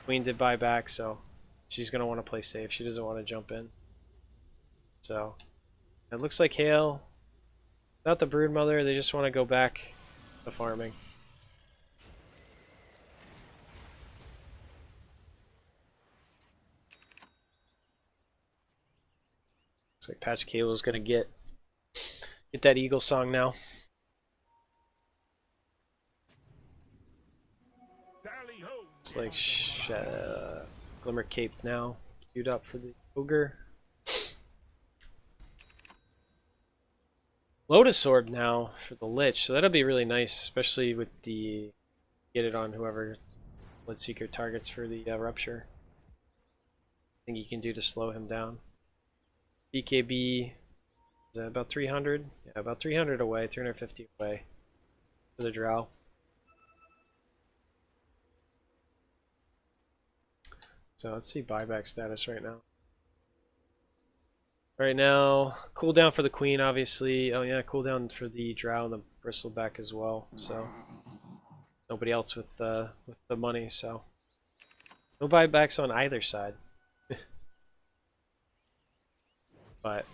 Queen did buy back, so she's going to want to play safe. She doesn't want to jump in. So, it looks like Hale, without the Broodmother, they just want to go back to farming. Looks like Patch Cable is going to get that Eagle song now. It's like Glimmer Cape now queued up for the Ogre. Lotus Orb now for the Lich, so that'll be really nice, especially with the get it on whoever Bloodseeker targets for the Rupture. I think you can do to slow him down. BKB is about 300. Yeah, about 300 away, 350 away for the Drow. So let's see buyback status right now. Right now, cooldown for the Queen, obviously. Oh yeah, cooldown for the Drow and the Bristleback as well. So nobody else with the money. So no buybacks on either side. But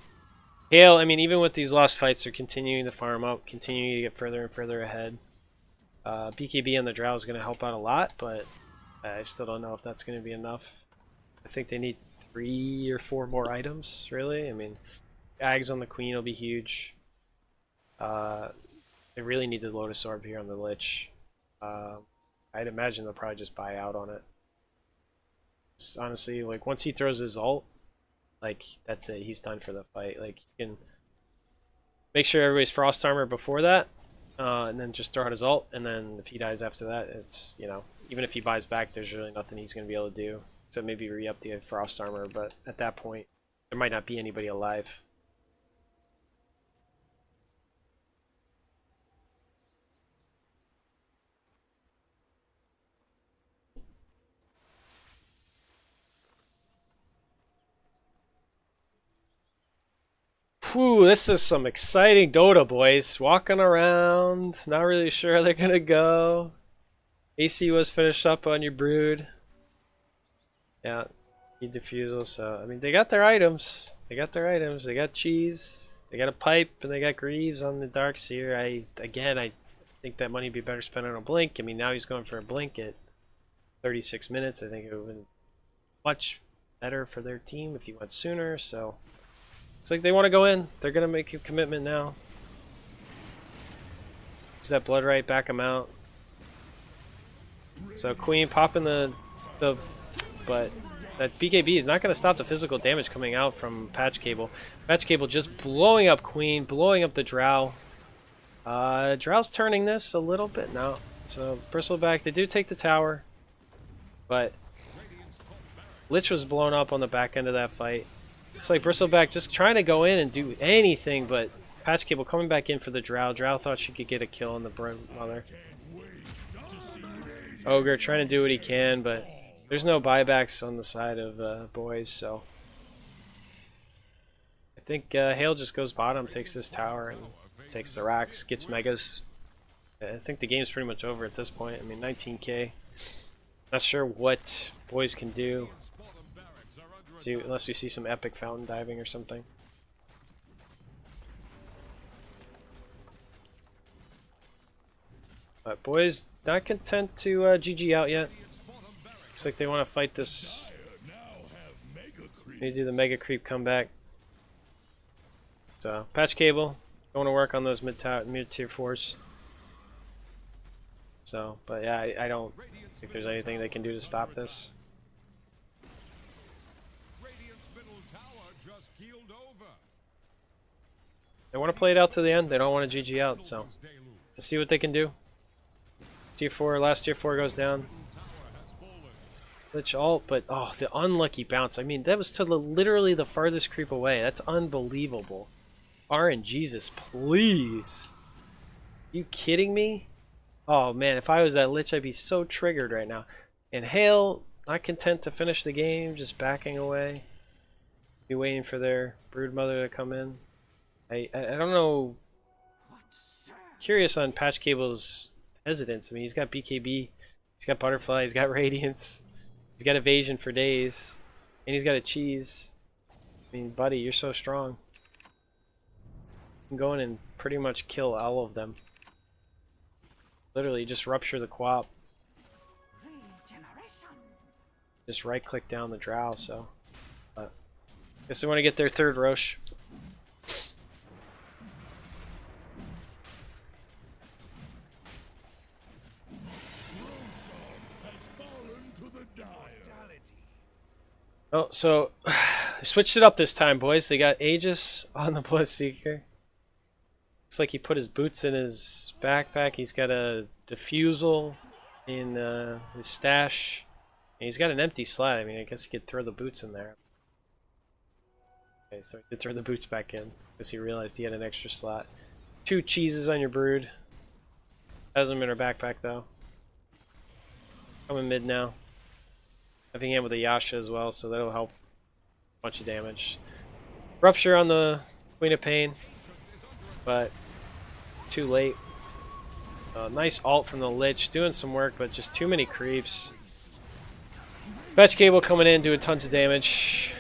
Hale, I mean, even with these lost fights, they're continuing to farm up, continuing to get further and further ahead. BKB on the Drow is going to help out a lot, but I still don't know if that's going to be enough. I think they need 3 or 4 more items, really. I mean, Ags on the Queen will be huge. They really need the Lotus Orb here on the Lich. I'd imagine they'll probably just buy out on it. It's honestly, like, once he throws his ult, like, that's it. He's done for the fight. Like, you can make sure everybody's Frost Armor before that, and then just throw out his ult, and then if he dies after that, it's, you know, even if he buys back, there's really nothing he's going to be able to do. So maybe re-up the Frost Armor, but at that point, there might not be anybody alive. Whew, this is some exciting Dota, boys. Walking around, not really sure how they're gonna go. AC was finished up on your Brood. Yeah, need diffusal, so I mean they got their items. They got their items. They got cheese, they got a pipe, and they got Greaves on the Darkseer. I think that money would be better spent on a blink. I mean now he's going for a blink at 36 minutes. I think it would have been much better for their team if he went sooner, so looks like they want to go in. They're gonna make a commitment now. Use that Blood Right, back him out. So Queen popping the but that BKB is not going to stop the physical damage coming out from Patch Cable. Patch Cable just blowing up Queen, blowing up the Drow. Drow's turning this a little bit now. So Bristleback, they do take the tower, but Lich was blown up on the back end of that fight. It's like Bristleback just trying to go in and do anything, but Patch Cable coming back in for the Drow. Drow thought she could get a kill on the Mother. Ogre trying to do what he can, but there's no buybacks on the side of boys, so I think Hale just goes bottom, takes this tower, and takes the racks, gets megas. I think the game's pretty much over at this point. I mean, 19k. Not sure what boys can do. See, unless we see some epic fountain diving or something. But boys, not content to GG out yet. Looks like they want to fight this. They do the mega creep comeback. So Patch Cable going to work on those mid-tier 4s. So, but yeah, I don't think there's anything they can do to stop this. They want to play it out to the end. They don't want to GG out. So let's see what they can do. Tier 4, last tier 4 goes down. Lich ult, but oh, the unlucky bounce. I mean, that was to literally the farthest creep away. That's unbelievable. RNGesus, please. You kidding me? Oh man, if I was that Lich, I'd be so triggered right now. And Hale, not content to finish the game, just backing away. Be waiting for their Broodmother to come in. I don't know. Curious on Patch Cable's hesitance. I mean, he's got BKB, he's got Butterfly, he's got Radiance. He's got evasion for days, and he's got a cheese. I mean, buddy, you're so strong. You can go in and pretty much kill all of them. Literally, just rupture the Quap. Just right-click down the Drow, so. But guess they want to get their third Roche. Oh, so I switched it up this time, boys. They got Aegis on the Bloodseeker. Looks like he put his boots in his backpack. He's got a diffusal in his stash. And he's got an empty slot. I mean, I guess he could throw the boots in there. Okay, so he did throw the boots back in because he realized he had an extra slot. 2 cheeses on your brood. Has them in her backpack though. Coming mid now. Having him with a Yasha as well, so that'll help. Bunch of damage. Rupture on the Queen of Pain, but too late. Nice ult from the Lich, doing some work, but just too many creeps. Fetch Cable coming in, doing tons of damage.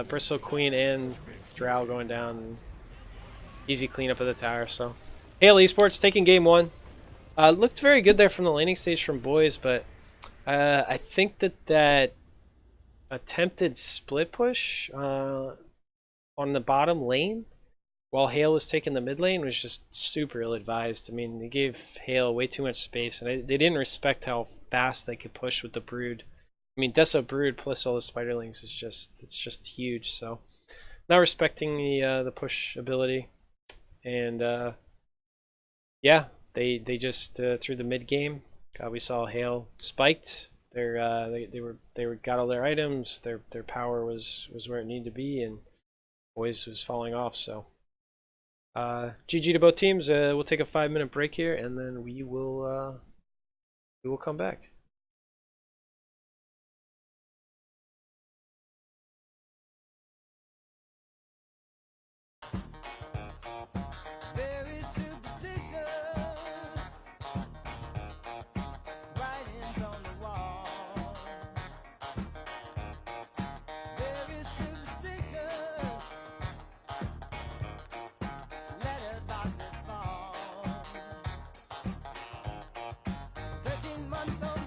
Bristle Queen and Drow going down. Easy cleanup of the tower. So, Hail eSports taking game 1. Looked very good there from the laning stage from boys, but I think that attempted split push on the bottom lane while Hale was taking the mid lane was just super ill-advised. I mean, they gave Hale way too much space, and they didn't respect how fast they could push with the Brood. I mean, Deso Brood plus all the Spiderlings is just huge. So, not respecting the push ability, and yeah, they just through the mid game, we saw Hale spiked. They got all their items. Their power was where it needed to be, and Boys was falling off. So. GG to both teams. We'll take a 5-minute break here, and then we will come back. Very superstitious, writings on the wall. Very superstitious, letter doctors fall. 13-month-old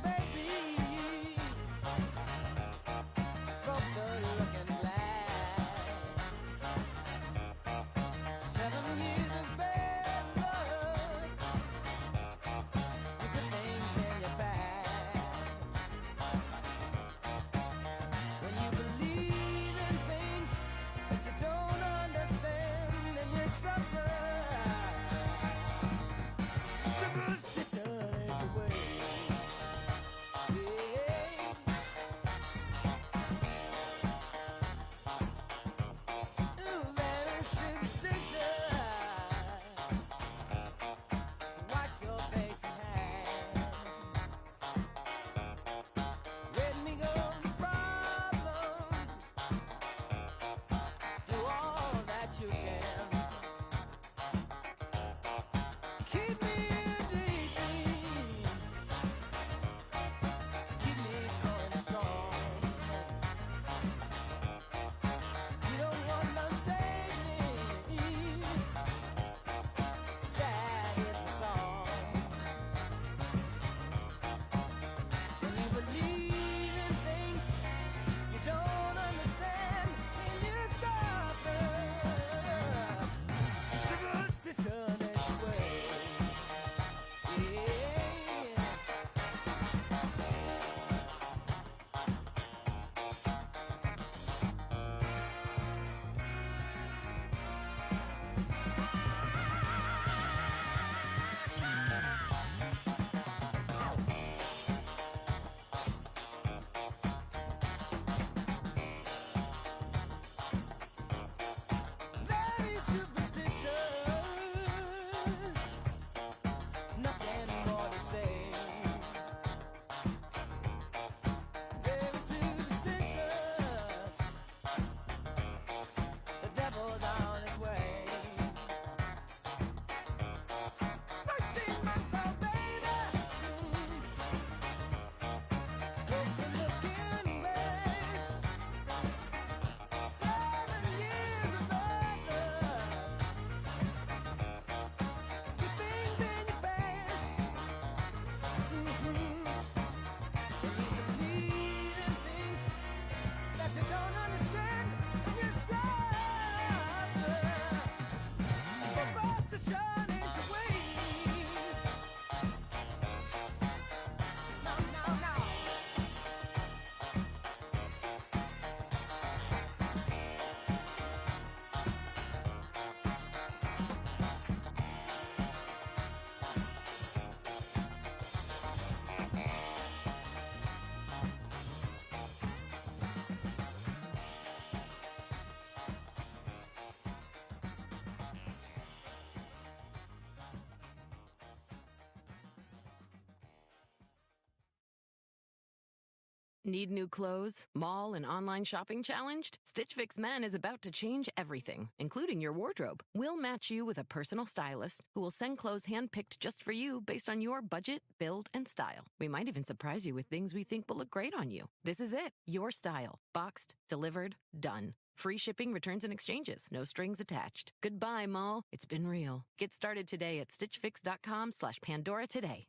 Need new clothes? Mall and online shopping challenged? Stitch Fix Men is about to change everything, including your wardrobe. We'll match you with a personal stylist who will send clothes handpicked just for you based on your budget, build, and style. We might even surprise you with things we think will look great on you. This is it. Your style. Boxed, delivered, done. Free shipping, returns, and exchanges. No strings attached. Goodbye, Mall. It's been real. Get started today at stitchfix.com/Pandora today.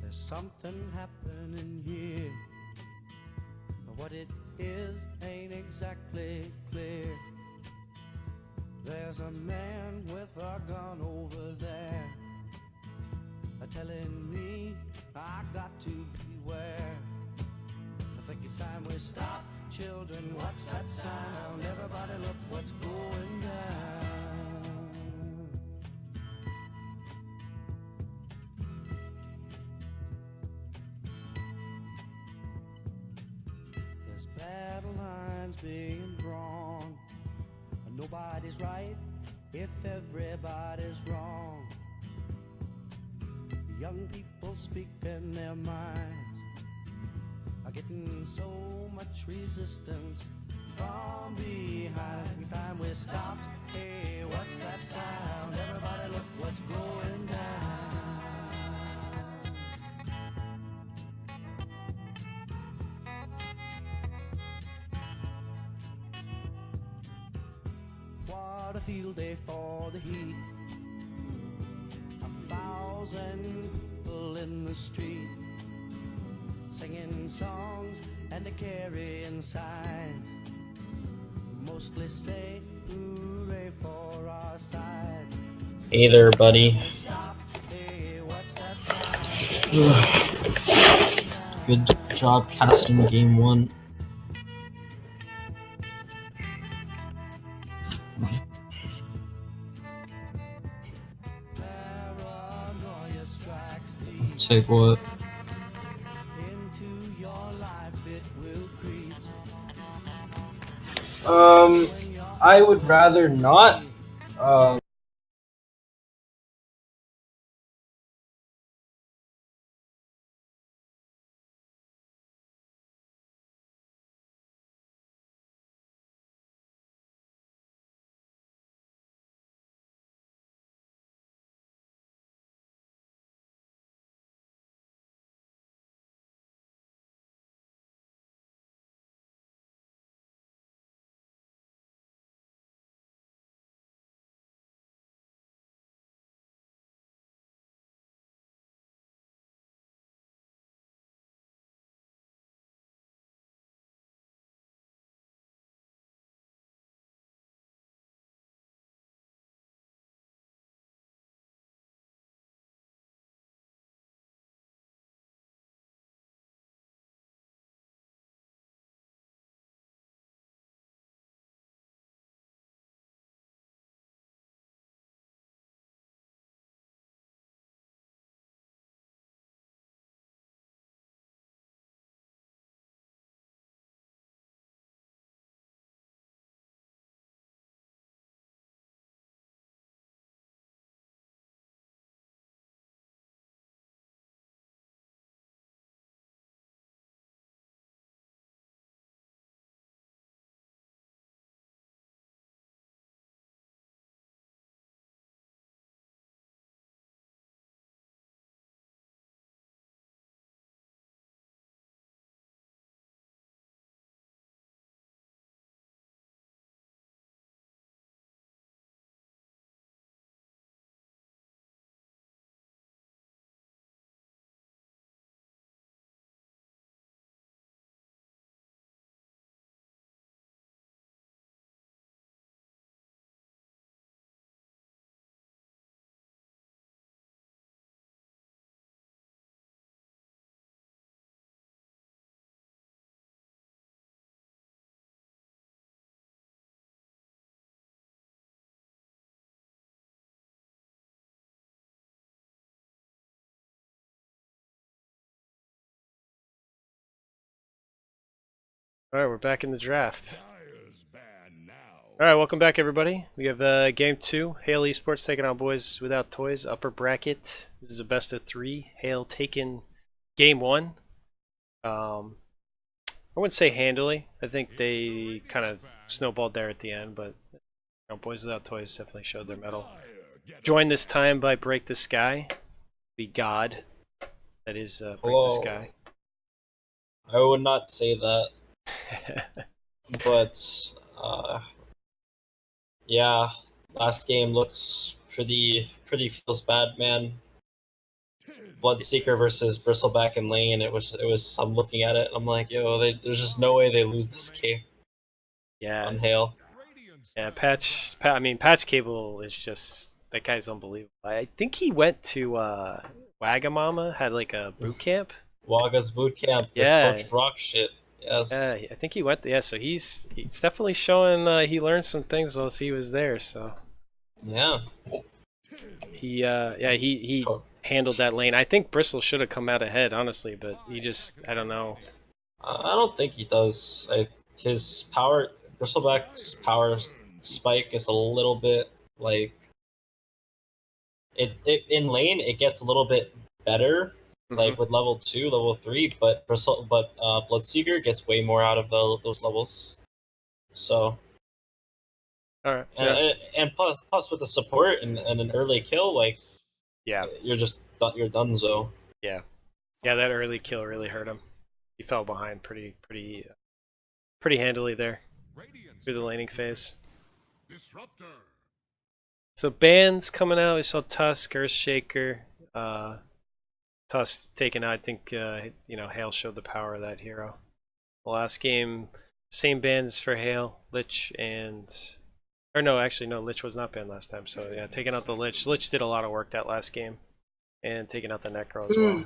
There's something happening here, but what it is ain't exactly clear. There's a man with a gun over there, telling me I got to beware. I think it's time we stop, children. What's that sound? Everybody look what's going down. There's battle lines being drawn. Nobody's right if everybody's wrong. Young people speaking their minds are getting so much resistance from behind. Every time we stop, hey, what's that sound? Everybody look what's going down. What a field day for the heat. 1,000 people in the street, singing songs and carrying signs. Mostly say hooray for our side. Hey there, buddy. Stop, hey, what's that sound? Good job casting game 1. Paranoia strikes deep Take what? into your life, it will creep. I would rather not. All right, we're back in the draft. All right, welcome back, everybody. We have game 2, Hale eSports taking on Boys Without Toys, upper bracket. This is a best of 3. Hale taking game 1. I wouldn't say handily. I think they kind of snowballed there at the end, but Boys Without Toys definitely showed their mettle. Joined this time by Break the Sky, the god that is Break the Sky. I would not say that, but yeah, last game looks pretty feels bad, man. Bloodseeker versus Bristleback in lane. It was. I'm looking at it. I'm like, yo, there's just no way they lose this game. Yeah. On Hale. Yeah, Patch Cable is just, that guy's unbelievable. I think he went to Wagamama, had like a boot camp. Waga's boot camp. Yeah. With Coach Rock shit. Yes. Yeah, I think he went. Yeah, so he's definitely showing he learned some things while he was there. So yeah, he handled that lane. I think Bristle should have come out ahead, honestly, but he just, I don't know. I don't think he does. His power, Bristleback's power spike is a little bit like it in lane. It gets a little bit better. Like with level 2, level 3, but Bloodseeker gets way more out of those levels. So, all right, and plus with the support and an early kill, like yeah, you're donezo. Yeah, that early kill really hurt him. He fell behind pretty handily there through the laning phase. So bans coming out. We saw Tusk, Earthshaker. Tusk taken out. I think Hale showed the power of that hero. The last game, same bans for Hale, Lich Lich was not banned last time. So yeah, taking out the Lich. Lich did a lot of work that last game, and taking out the Necro as well.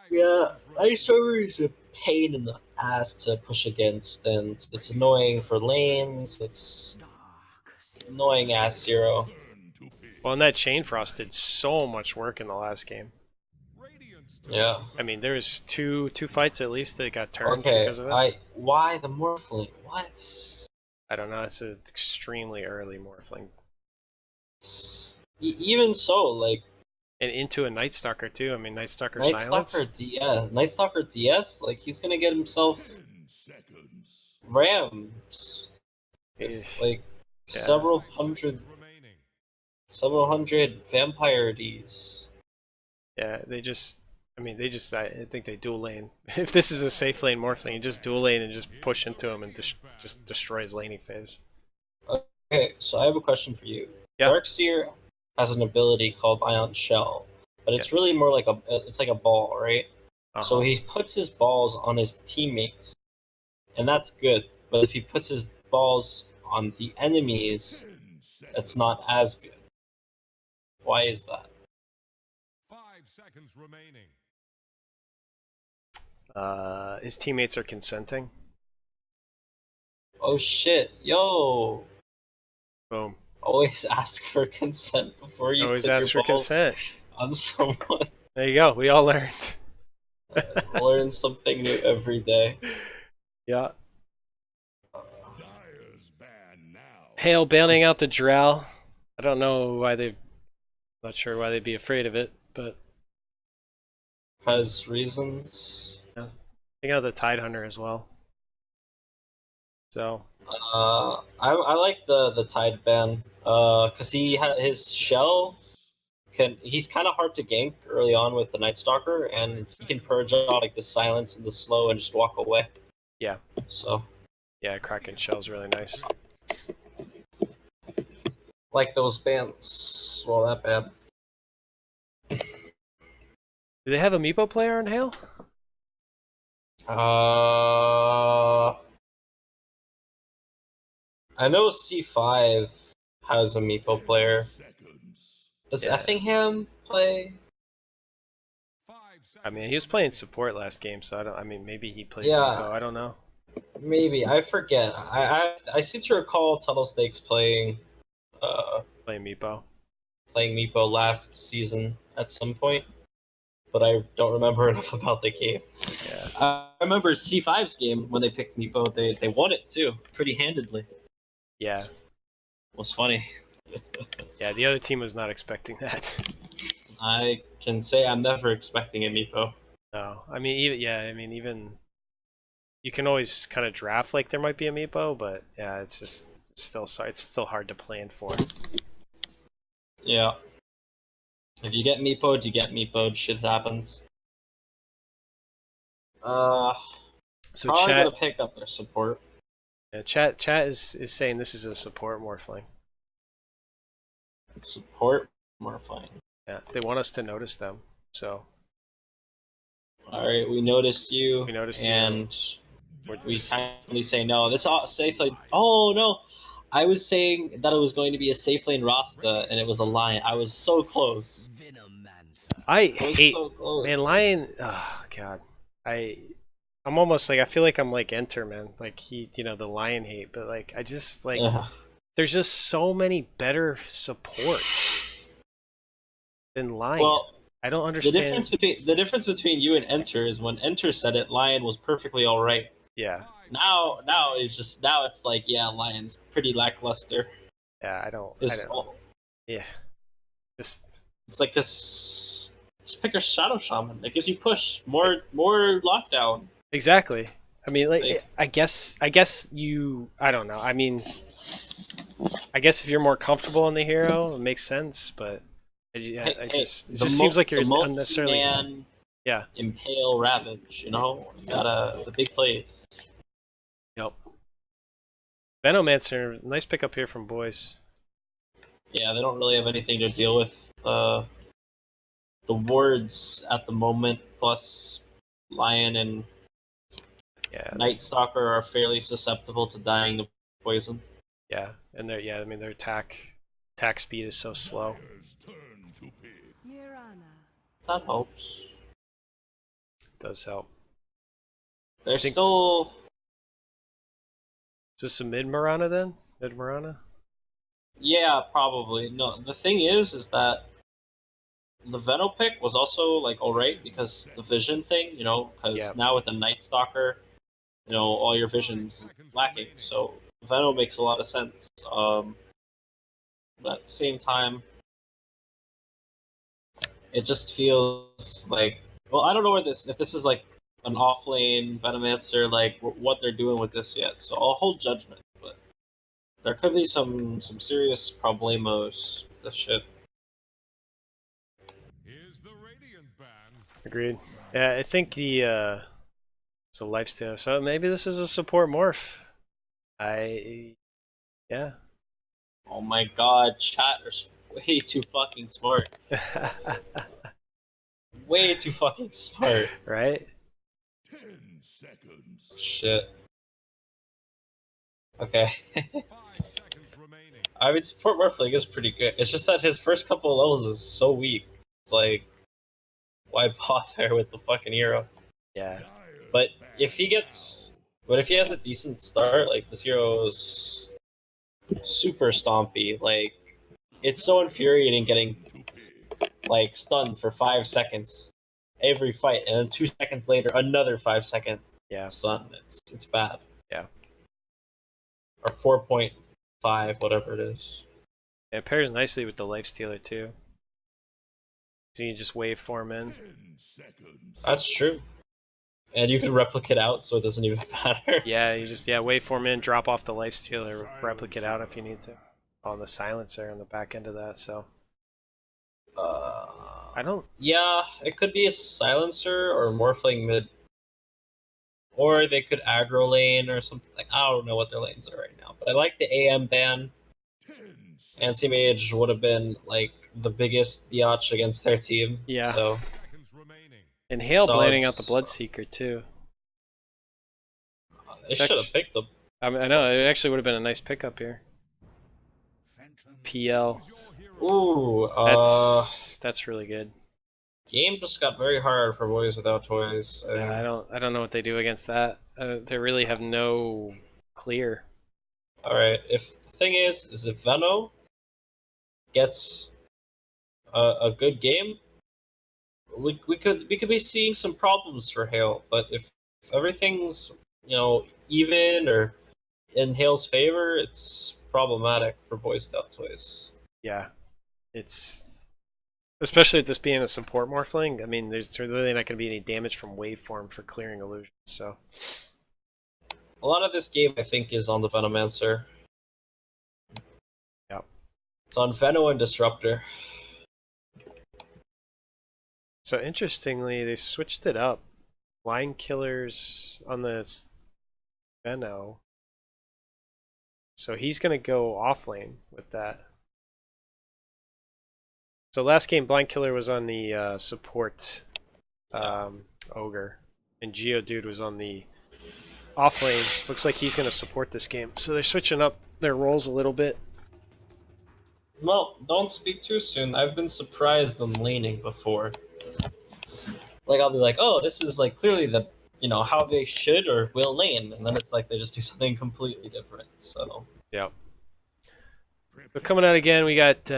Yeah, Ice Armor is a pain in the ass to push against, and it's annoying for lanes. It's annoying ass hero. Well, and that Chain Frost did so much work in the last game. Yeah. I mean, there was two fights at least that got turned because of it. Why the Morphling? What? I don't know. It's an extremely early Morphling. Even so, like. And into a Night Stalker too. I mean, Night Stalker silence. Night Stalker DS. Like he's gonna get himself rams. Like several hundred vampire Ds. Yeah, I think they dual lane. If this is a safe lane Morphling, you just dual lane and just push into him and just destroy his laning phase. Okay, so I have a question for you. Yeah. Darkseer has an ability called Ion Shell, but it's really more like a ball, right? So he puts his balls on his teammates, and that's good. But if he puts his balls on the enemies, that's not as good. Why is that? 5 seconds remaining. His teammates are consenting. Oh shit, yo! Boom. Always ask for consent before you always put ask your for balls consent on someone. There you go. We all learned. Learn something new every day. Yeah. Hale bailing out the Drow. I don't know why not sure why they'd be afraid of it, but because reasons. Yeah. Taking out the Tidehunter as well. So I like the Tide ban because he had his shell. He's kind of hard to gank early on with the Night Stalker, and he can purge out like the silence and the slow and just walk away. Yeah. So. Yeah, Kraken Shell's really nice. Like those bans. Well, that bad. Do they have a Meepo player on Hale? I know C5 has a Meepo player. Does Effingham play? I mean, he was playing support last game, so maybe he plays Meepo. I don't know. Maybe, I forget. I seem to recall Tuttlestakes playing Meepo. Playing Meepo last season at some point, but I don't remember enough about the game. Yeah. I remember C5's game when they picked Meepo. They won it too, pretty handedly. Yeah. was funny. Yeah, the other team was not expecting that. I can say I'm never expecting a Meepo. No, I mean even you can always kind of draft like there might be a Meepo, but yeah, it's still hard to plan for. Yeah. If you get Meepo'd, you get Meepo'd. Shit happens. So Probably chat, gonna pick up their support. yeah, chat is saying this is a support morphling. Support Morphling. Yeah, they want us to notice them. So Alright, we noticed you. We noticed you. and we're we just, kindly say no. This safe lane. Oh no! I was saying that it was going to be a safe lane Rasta, and it was a lion. I was so close. I I was hate so close. man lion. Oh god, I'm almost like I feel like I'm like Enter man, like the lion hate, but like I just like Ugh. there's just so many better supports than lion. Well, I don't the understand. difference between you and Enter is when Enter said it, Lion was perfectly all right. Yeah, Now it's like, yeah, Lion's pretty lackluster. yeah, I don't. Yeah, just It's like this. Just pick a Shadow Shaman. It gives you push, more lockdown. exactly. I mean, like Like- I guess you. I don't know. I mean, I guess if you're more comfortable in the hero, it makes sense. But it just seems like you're unnecessarily. Man, Yeah. Impale Ravage. You got the big plays. Yep. Venomancer, nice pickup here from boys. Yeah, they don't really have anything to deal with. The wards at the moment, plus Lion and Yeah. Night Stalker are fairly susceptible to dying to poison. Yeah, and their attack speed is so slow. Mirana. That helps. Does help. They're think- still. Is this a mid Marana then? Mid Marana? Yeah, probably. No, the thing is that the Veno pick was also like alright because the vision thing, because Yeah. now with the Night Stalker, all your vision's lacking. So Veno makes a lot of sense. But at the same time, it just feels like, well, I don't know if this is like an off lane Venomancer, like what they're doing with this yet. So I'll hold judgment, but there could be some serious problemos with this shit. Here's the Radiant band. Agreed. Yeah, I think it's a lifestyle. So maybe this is a support morph. Yeah. Oh my god, chat are way too fucking smart. Way too fucking smart. Right? 10 seconds. Shit. Okay. 5 seconds remaining. I mean, support Morphling is pretty good. It's just that his first couple of levels is so weak. It's like, why bother with the fucking hero? Yeah. But if he has a decent start, like this hero's super stompy. Like, it's so infuriating getting like stunned for 5 seconds every fight, and then 2 seconds later another 5-second Yeah. stun. It's bad. Yeah. Or 4.5, whatever it is. Yeah, it pairs nicely with the lifestealer too. So you can just waveform in. 10 seconds. That's true. And you can replicate out, so it doesn't even matter. Yeah, you just waveform in, drop off the lifestealer, replicate out if you need to. On the silencer on the back end of that, so I don't. Yeah, it could be a silencer or morphling mid. Or they could aggro lane or something. Like, I don't know what their lanes are right now. But I like the AM ban. 10 Anti Mage would have been like the biggest biatch against their team. Yeah. So seconds remaining. And Hail So blading it's- out the Bloodseeker too. they should have picked them. I mean, I know it actually would have been a nice pickup here. PL. Ooh, That's really good. game just got very hard for boys without toys. Yeah, I don't know what they do against that. They really have no clear. All right. If the thing is if Veno gets a good game, we could be seeing some problems for Hale. But if everything's even or in Hale's favor, it's problematic for Boy Scout toys. Yeah, it's especially with this being a support morphling. I mean, there's really not going to be any damage from waveform for clearing illusions. So A lot of this game, I think, is on the Venomancer. Yep. It's on Veno and Disruptor. So interestingly, they switched it up. Line killers on the Veno. So he's going to go off lane with that. So last game, Blind Killer was on the support Ogre, and Geodude was on the off lane. Looks like he's going to support this game. So they're switching up their roles a little bit. Well, don't speak too soon. I've been surprised on laning before. Like, I'll be like, oh, this is like clearly the, how they should or will lane. And then it's like they just do something completely different. So, Yep. But coming out again, we got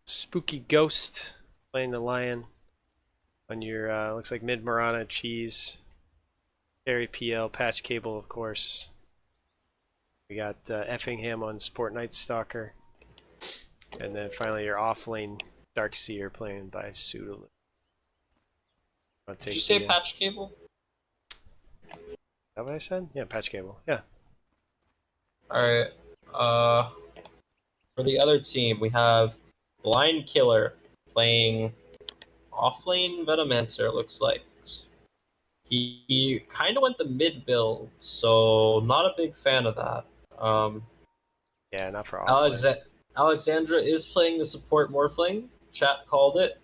Spooky Ghost playing the Lion on your, looks like mid Marana, Cheese, Terry PL, Patch Cable, of course. We got Effingham on Sport Night Stalker. And then finally your off lane Darkseer playing by Pseudolith. did you say Patch Cable? Is that what I said? Yeah, Patch Cable. Yeah. Alright. For the other team, we have Blind Killer playing offlane Venomancer, it looks like. He kind of went the mid build, so not a big fan of that. Yeah, not for offlane. Alexandra is playing the support Morphling. Chat called it.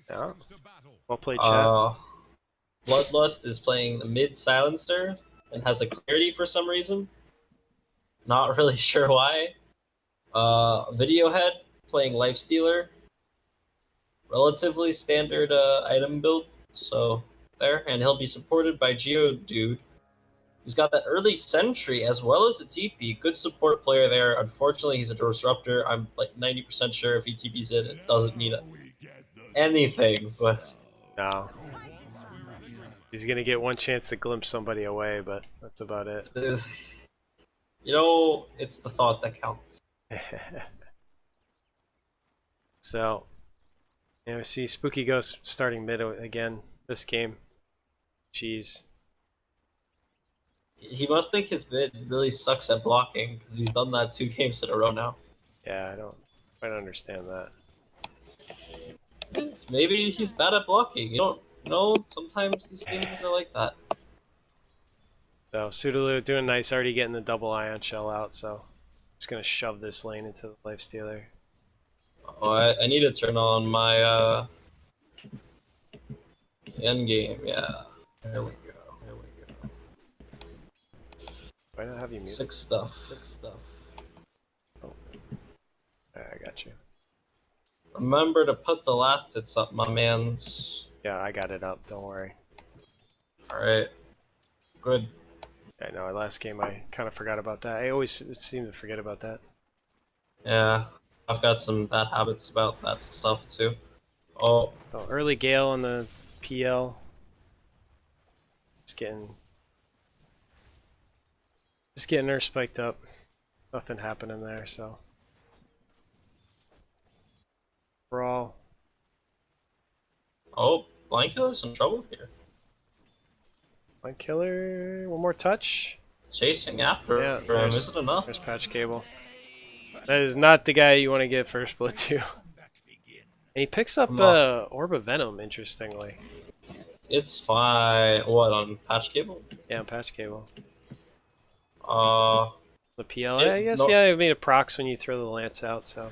Yeah. Well played, chat. Bloodlust is playing the mid Silencer and has a clarity for some reason. Not really sure why. Videohead playing Lifestealer. Relatively standard item build. So there, and he'll be supported by Geodude. He's got that early Sentry as well as the TP. Good support player there. Unfortunately, he's a Disruptor. I'm like 90% sure if he TPs it doesn't need anything. But No. He's going to get one chance to glimpse somebody away, but that's about it. it's the thought that counts. So, we see Spooky Ghost starting mid again this game. Jeez. He must think his mid really sucks at blocking because he's done that 2 games in a row now. Yeah, I don't understand that. Maybe he's bad at blocking. You don't know. Sometimes these things are like that. So Pseudolith doing nice, already getting the double ion shell out. So just gonna shove this lane into the Lifestealer. Oh, I need to turn on my end game. Yeah, there we go. Why not have you muted? Six stuff. Oh, I got you. Remember to put the last hits up, my mans. Yeah, I got it up. Don't worry. All right. Good. I know. Last game I kind of forgot about that. I always seem to forget about that. Yeah, I've got some bad habits about that stuff too. Oh, Early Gale on the PL. Just getting her spiked up. Nothing happening there, so. Brawl. Oh, Blind Killer's in trouble here. Blind Killer, one more touch. Chasing after Yeah, him, is it enough? There's Patch Cable. That is not the guy you want to get first blood to. And he picks up Orb of Venom, interestingly. It's fine. What, on Patch Cable? Yeah, Patch Cable. The PL, I guess, yeah, it made a procs when you throw the lance out, so.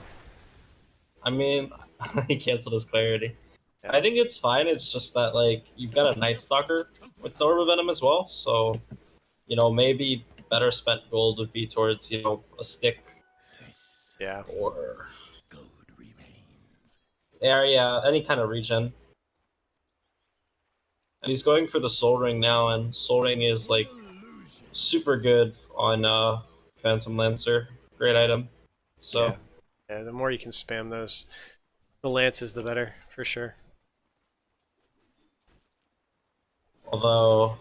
I mean, he canceled his clarity. Yeah. I think it's fine, it's just that, like, you've got a Night Stalker with the Orb of Venom as well, so, maybe better spent gold would be towards, a stick. Yeah. Or... yeah, any kind of regen. And he's going for the Soul Ring now, and Soul Ring is, like, super good on Phantom Lancer. Great item. So yeah, the more you can spam the lances, the better, for sure. Although,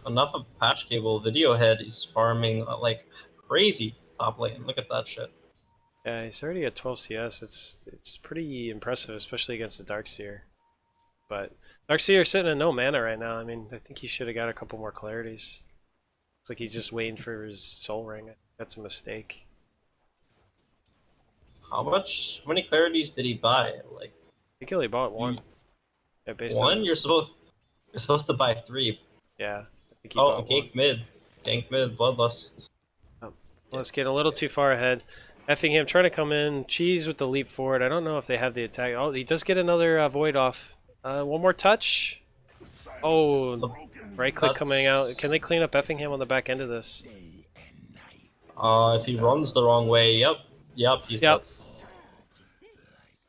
enough of Patch Cable, Videohead is farming like crazy top lane. Look at that shit. Yeah, he's already at 12 CS. It's pretty impressive, especially against the Darkseer. But Darkseer sitting at no mana right now. I mean, I think he should have got a couple more clarities. Looks like he's just waiting for his soul ring. That's a mistake. How many clarities did he buy? Like, I think he only bought one. Yeah, based one? on... You're supposed to buy 3. Yeah, I think he Oh, bought gank one. mid. Gank mid, bloodlust. Oh, well, it's getting a little too far ahead. Effingham trying to come in. Cheese with the leap forward. I don't know if they have the attack. Oh, he does get another void off. One more touch. Oh, right click coming out. Can they clean up Effingham on the back end of this? If he runs the wrong way, yep, he's Yep.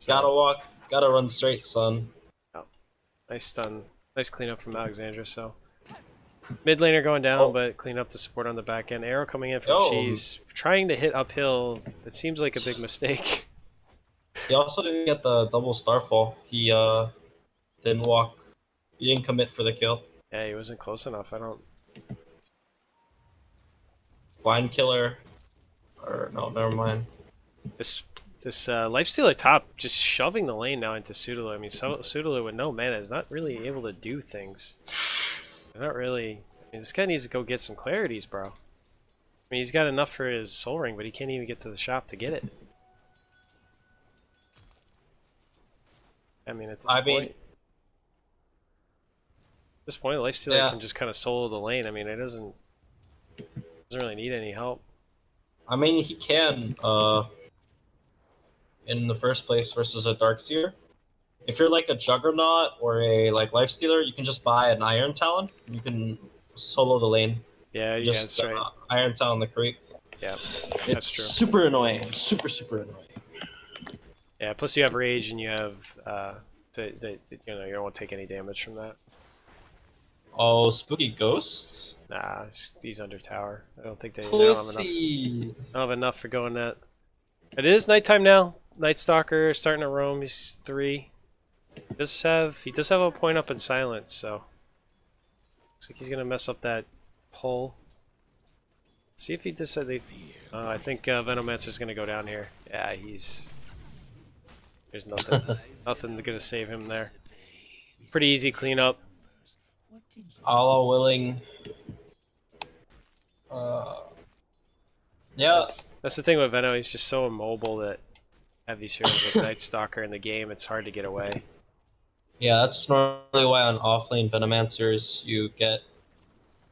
dead. Gotta run straight, son. Oh, nice stun. Nice cleanup from Alexandra, so. Mid laner going down, Oh. but clean up the support on the back end. Arrow coming in from Oh. Cheese. Trying to hit uphill. That seems like a big mistake. He also didn't get the double starfall. He didn't walk. He didn't commit for the kill. Yeah, he wasn't close enough. I don't... Blind killer. Or no, never mind. This Lifestealer top just shoving the lane now into Sudalo. I mean, Sudalo with no mana is not really able to do things. They're not really... I mean, this guy needs to go get some clarities, bro. I mean, he's got enough for his soul ring, but he can't even get to the shop to get it. I mean, at this point, Lifestealer can just kind of solo the lane. I mean, it doesn't really need any help. I mean, he can, in the first place versus a Darkseer. If you're like a Juggernaut or a like Lifestealer, you can just buy an Iron Talon. You can solo the lane. Yeah, yeah, that's right. Iron Talon the creep. Yeah, It's that's true. super annoying. Super annoying. Yeah, plus you have rage and you have you know, you don't want to take any damage from that. Oh, spooky ghosts? Nah, he's under tower. I don't think they don't have enough. Pussy. Don't have enough for going that. It is nighttime now. Night Stalker starting to roam. He's 3. He does have a point up in silence, so looks like he's gonna mess up that pull. See if he decided. I think Venomancer's gonna go down here. Yeah, there's nothing, nothing gonna save him there. Pretty easy cleanup. Allah willing. Yeah. That's the thing with Veno. He's just so immobile that have these heroes like Night Stalker in the game. It's hard to get away. Yeah, that's normally why on offlane Venomancers you get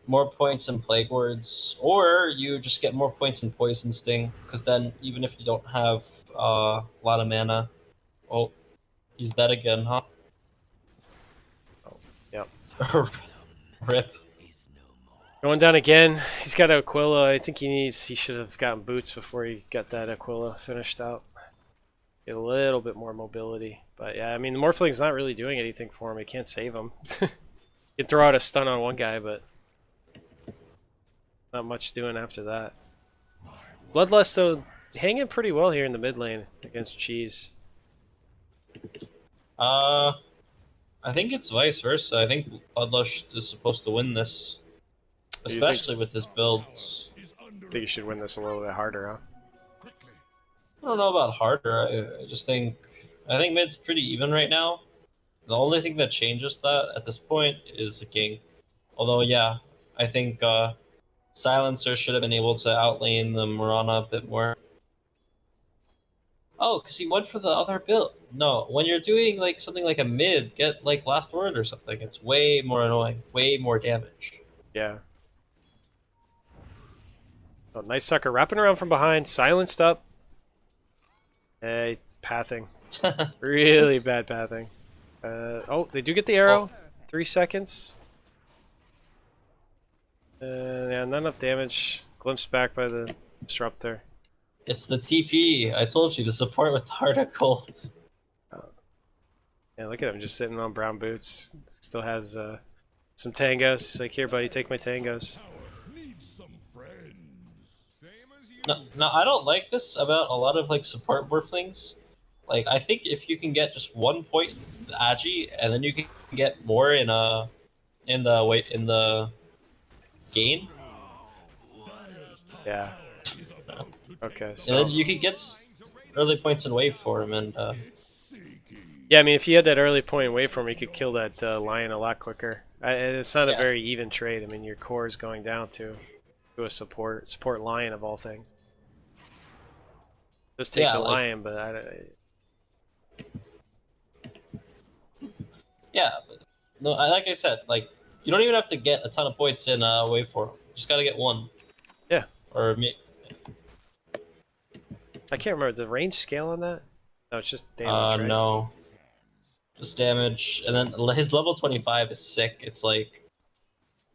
more points in Plague Words, or you just get more points in Poison Sting, because then even if you don't have a lot of mana... Oh, he's dead again, huh? Oh, yep. Rip. Going down again. He's got Aquila. I think he should have gotten boots before he got that Aquila finished out. Get a little bit more mobility. But yeah, I mean, the Morphling's not really doing anything for him. He can't save him. You can throw out a stun on one guy, but not much doing after that. Bloodlust, though, hanging pretty well here in the mid lane against Cheese. I think it's vice versa. I think Bloodlust is supposed to win this. Especially with this build. I think you should win this a little bit harder, huh? I don't know about harder. I just think... I think mid's pretty even right now. The only thing that changes that at this point is a gank. Although, yeah, I think Silencer should have been able to outlane the Mirana a bit more. Oh, because he went for the other build. No, when you're doing like something like a mid, get like Last Word or something. It's way more annoying, way more damage. Yeah. Oh, Night Stalker wrapping around from behind, silenced up. Hey, pathing. Really bad pathing. Oh, they do get the arrow. 3 seconds. Yeah, not enough damage. Glimpsed back by the disruptor. It's the TP. I told you, the support with the Heart of Gold. Yeah, look at him just sitting on brown boots. Still has some tangos. Like, here, buddy, take my tangos. No, I don't like this about a lot of like support morphlings. Like, I think if you can get just 1 point in Agi, and then you can get more in the game. Yeah. Okay, And so then you could get early points in wave for him, and yeah, I mean, if you had that early point waveform, you could kill that lion a lot quicker. And it's not a Yeah. very even trade. I mean, your core is going down to a support lion of all things. Just take Yeah, the like- lion, but yeah. But, no, like I said, like you don't even have to get a ton of points in waveform. You just gotta get one. Yeah. Or I can't remember the range scale on that. No, it's just damage, right? no, just damage, and then his level 25 is sick. It's like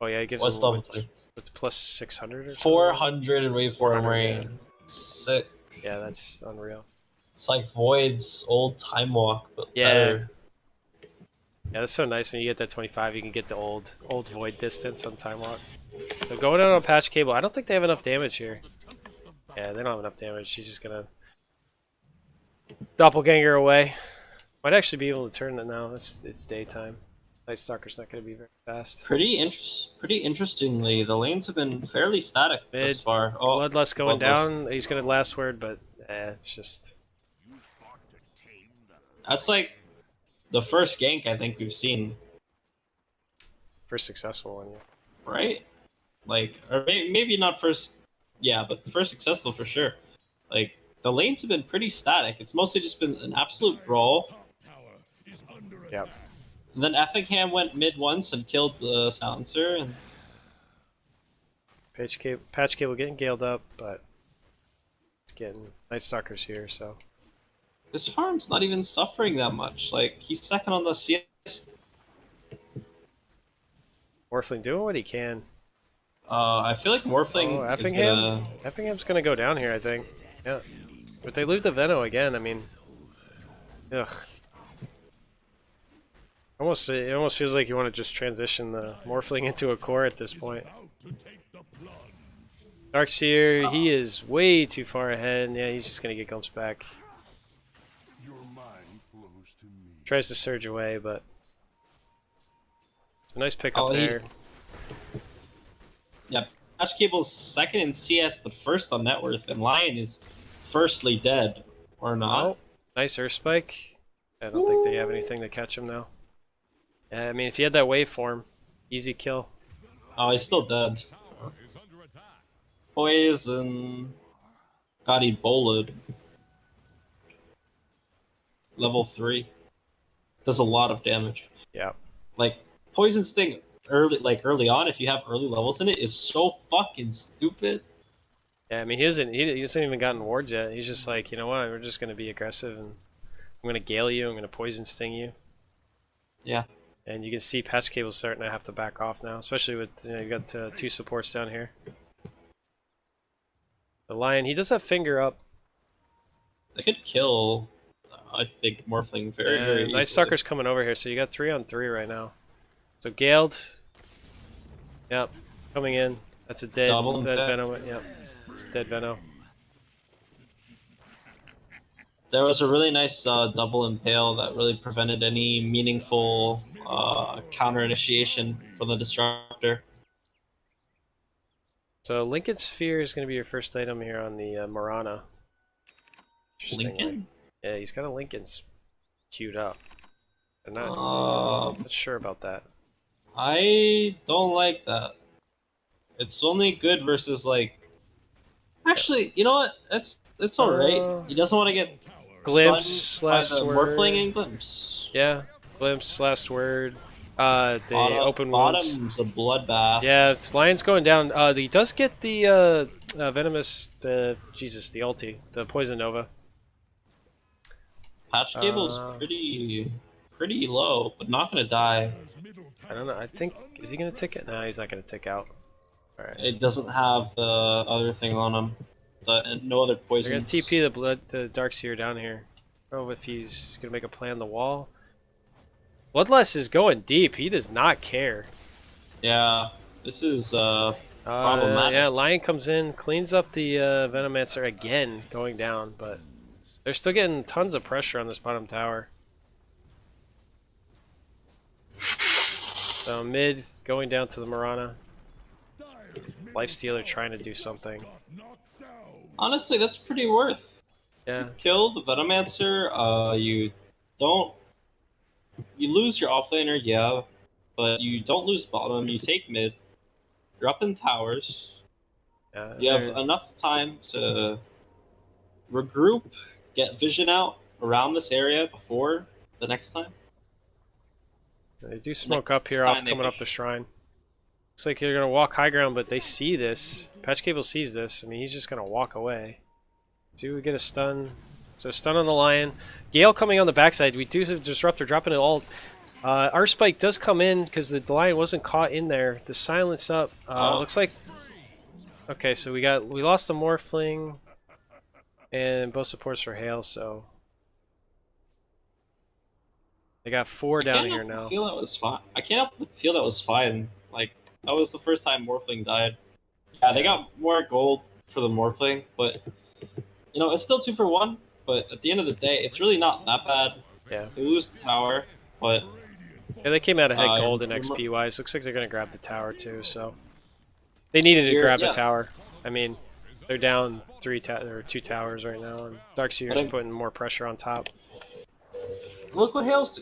Oh yeah, it gives what's him level what, 20? what's plus 600 or something? 400 in waveform 400, rain. Sick. Yeah, that's unreal. It's like Void's old time walk, but Yeah. better. Yeah, that's so nice when you get that 25. You can get the old void distance on time walk. So going out on patch cable, I don't think they have enough damage here. Yeah, they don't have enough damage. She's just gonna doppelganger away. Might actually be able to turn it now. It's daytime. Night Stalker's not gonna be very fast. Pretty interestingly, the lanes have been fairly static Mid, thus far. Oh, Bloodlust going Bloodlust. down. He's gonna last word, but it's just That's like the first gank I think we've seen, first successful one. Yeah. right? Like, or maybe not first, yeah, but first successful for sure. Like, the lanes have been pretty static. It's mostly just been an absolute brawl. Yep. And then Effingham went mid once and killed the silencer, and Patch cable getting galed up, but it's getting Night Stalker's here, so this farm's not even suffering that much. Like, he's second on the CS. Morphling doing what he can. I feel like Morphling Oh, is Effingham? gonna... Effingham's gonna go down here, I think. Yeah. But they loot the Veno again, I mean... Ugh. It almost feels like you want to just transition the Morphling into a core at this point. Darkseer, he is way too far ahead. Yeah, he's just gonna get glimpsed back. Tries to surge away, but... It's a nice pickup there. Yeah, Patch Cable's second in CS, but first on net worth, and Lion is firstly dead, or not. Oh, nice Earth Spike. I don't think they have anything to catch him now. Yeah, I mean, if you had that waveform, easy kill. Oh, he's still dead. Poison. God, he bowled. Level 3. Does a lot of damage. Yeah. Like, Poison Sting early on, if you have early levels in it, is so fucking stupid. Yeah, I mean, he hasn't even gotten wards yet. He's just like, you know what, we're just gonna be aggressive and I'm gonna gale you, I'm gonna poison sting you. Yeah. And you can see Patch Cable's starting to have to back off now, especially with, you know, you got two supports down here. The Lion, he does have finger up. They could kill, I think, Morphling very easily. Night Stalker's coming over here, so you got 3-on-3 right now. So Galed, yep, coming in. That's a dead Veno. Yep, it's a dead Veno. There was a really nice double impale that really prevented any meaningful counter initiation from the Disruptor. So Lincoln Sphere is going to be your first item here on the Marana. Lincoln? Yeah, he's got a Lincoln's queued up. I'm not sure about that. I don't like that. It's only good versus like. Actually, you know what? It's alright. He doesn't want to get Glimpse, last word. Morphling and Glimpse. Yeah, Glimpse, last word. The open wounds. Bottom's a bloodbath. Yeah, Lion's going down. He does get the venomous. Jesus, the ulti, the poison nova. Patch Cable's pretty low, but not gonna die. I don't know. I think is he gonna tick it? No, he's not gonna tick out. All right. It doesn't have the other thing on him. No other poison. They're gonna TP the Darkseer down here. I don't know if he's gonna make a play on the wall. Bloodlust is going deep. He does not care. Yeah, this is problematic. Yeah, Lion comes in, cleans up the Venomancer again, going down, but they're still getting tons of pressure on this bottom tower. So mid going down to the Marana. Lifestealer trying to do something. Honestly, that's pretty worth. Yeah. Kill the Venomancer. You lose your offlaner, yeah, but you don't lose bottom. You take mid. You're up in towers. Yeah. You have enough time to regroup, get vision out around this area before the next time. They do smoke up here off coming up the shrine. Looks like you're gonna walk high ground, but they see this. Patch Cable sees this. I mean, he's just gonna walk away. Do we get a stun? So stun on the Lion. Gale coming on the backside. We do have Disruptor dropping it all. Our spike does come in because the Lion wasn't caught in there. The silence up. Looks like. Okay, so we lost the Morphling and both supports for Hail. So they got 4 down here now. I feel that was fine. I can't help but feel that was fine. Like that was the first time Morphling died. Yeah, they got more gold for the Morphling, but you know it's still 2 for 1. But at the end of the day, it's really not that bad. Yeah. They lose the tower, but yeah, they came out ahead gold in XP wise. Looks like they're gonna grab the tower too. So they needed to grab the tower. I mean, they're down 2 towers right now, and Darkseer's putting more pressure on top. Look what Hale's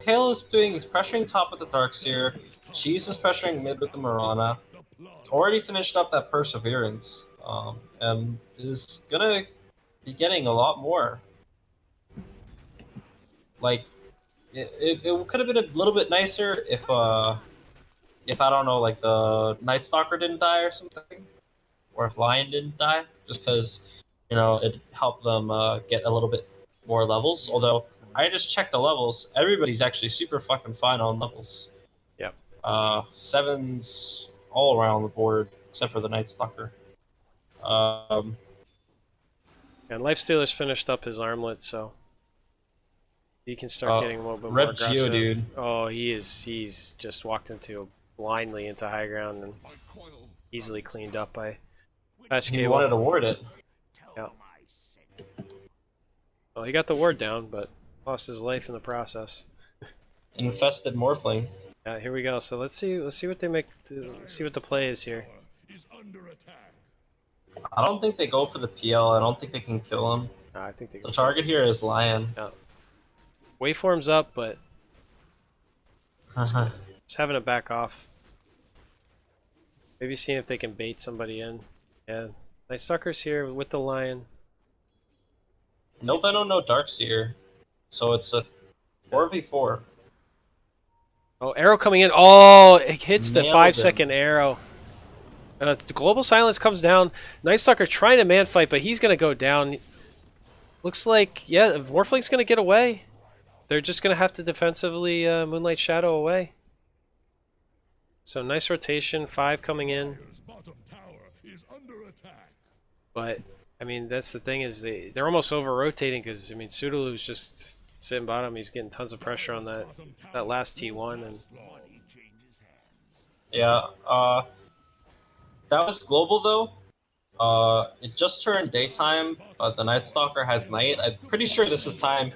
Hale is doing. He's pressuring top with the Darkseer. Cheese is pressuring mid with the Mirana. He's already finished up that Perseverance, and is gonna be getting a lot more. Like, it could have been a little bit nicer if I don't know, like the Night Stalker didn't die or something, or if Lion didn't die, just because it helped them get a little bit more levels. Although I just checked the levels, everybody's actually super fucking fine on levels. Yep. 7s all around the board except for the Night Stalker. And Lifestealer's finished up his armlet, so he can start getting a little bit more aggressive. Dude. Oh, he's just walked blindly into high ground and easily cleaned up by Patch Cable. He wanted to ward it. Yeah. Well, he got the ward down, but lost his life in the process. Infested Morphling. Yeah, here we go. So let's see what they make. See what the play is here. I don't think they go for the PL. I don't think they can kill him. No, I think they. The target here is Lion. Yeah. Waveform's up, but just having to back off. Maybe seeing if they can bait somebody in. Yeah, Night Stalker's here with the Lion. No Venom, no Darkseer. So it's a 4v4. Oh, arrow coming in. Oh, it hits the Nailed 5-second arrow. The Global Silence comes down. Night Stalker trying to man fight, but he's going to go down. Looks like, yeah, Morphling's going to get away. They're just going to have to defensively Moonlight Shadow away. So nice rotation, 5 coming in. But, I mean, that's the thing is they're almost over-rotating because, I mean, Sudolu's just sitting bottom. He's getting tons of pressure on that last T1. And yeah, that was global though. It just turned daytime, but the Night Stalker has night. I'm pretty sure this is time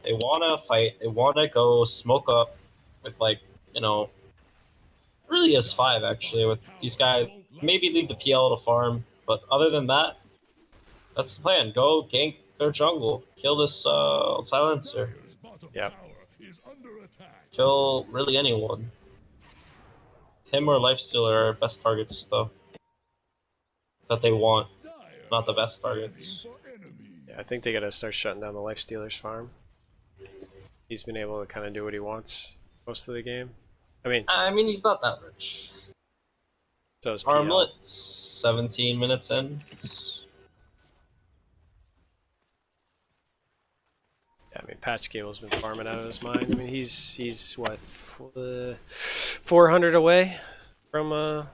they want to fight. They want to go smoke up with, like, really is 5 actually with these guys. Maybe leave the PL to farm, but other than that, that's the plan. Go gank their jungle. Kill this silencer. yeah. Kill really anyone. Him or Lifestealer are best targets though. That they want, not the best targets. Yeah, I think they got to start shutting down the Lifestealer's farm. He's been able to kind of do what he wants most of the game. I mean, he's not that rich. So is PL. Armlet, 17 minutes in. Yeah, I mean, Patch Cable's been farming out of his mind. I mean, he's what, 400 away from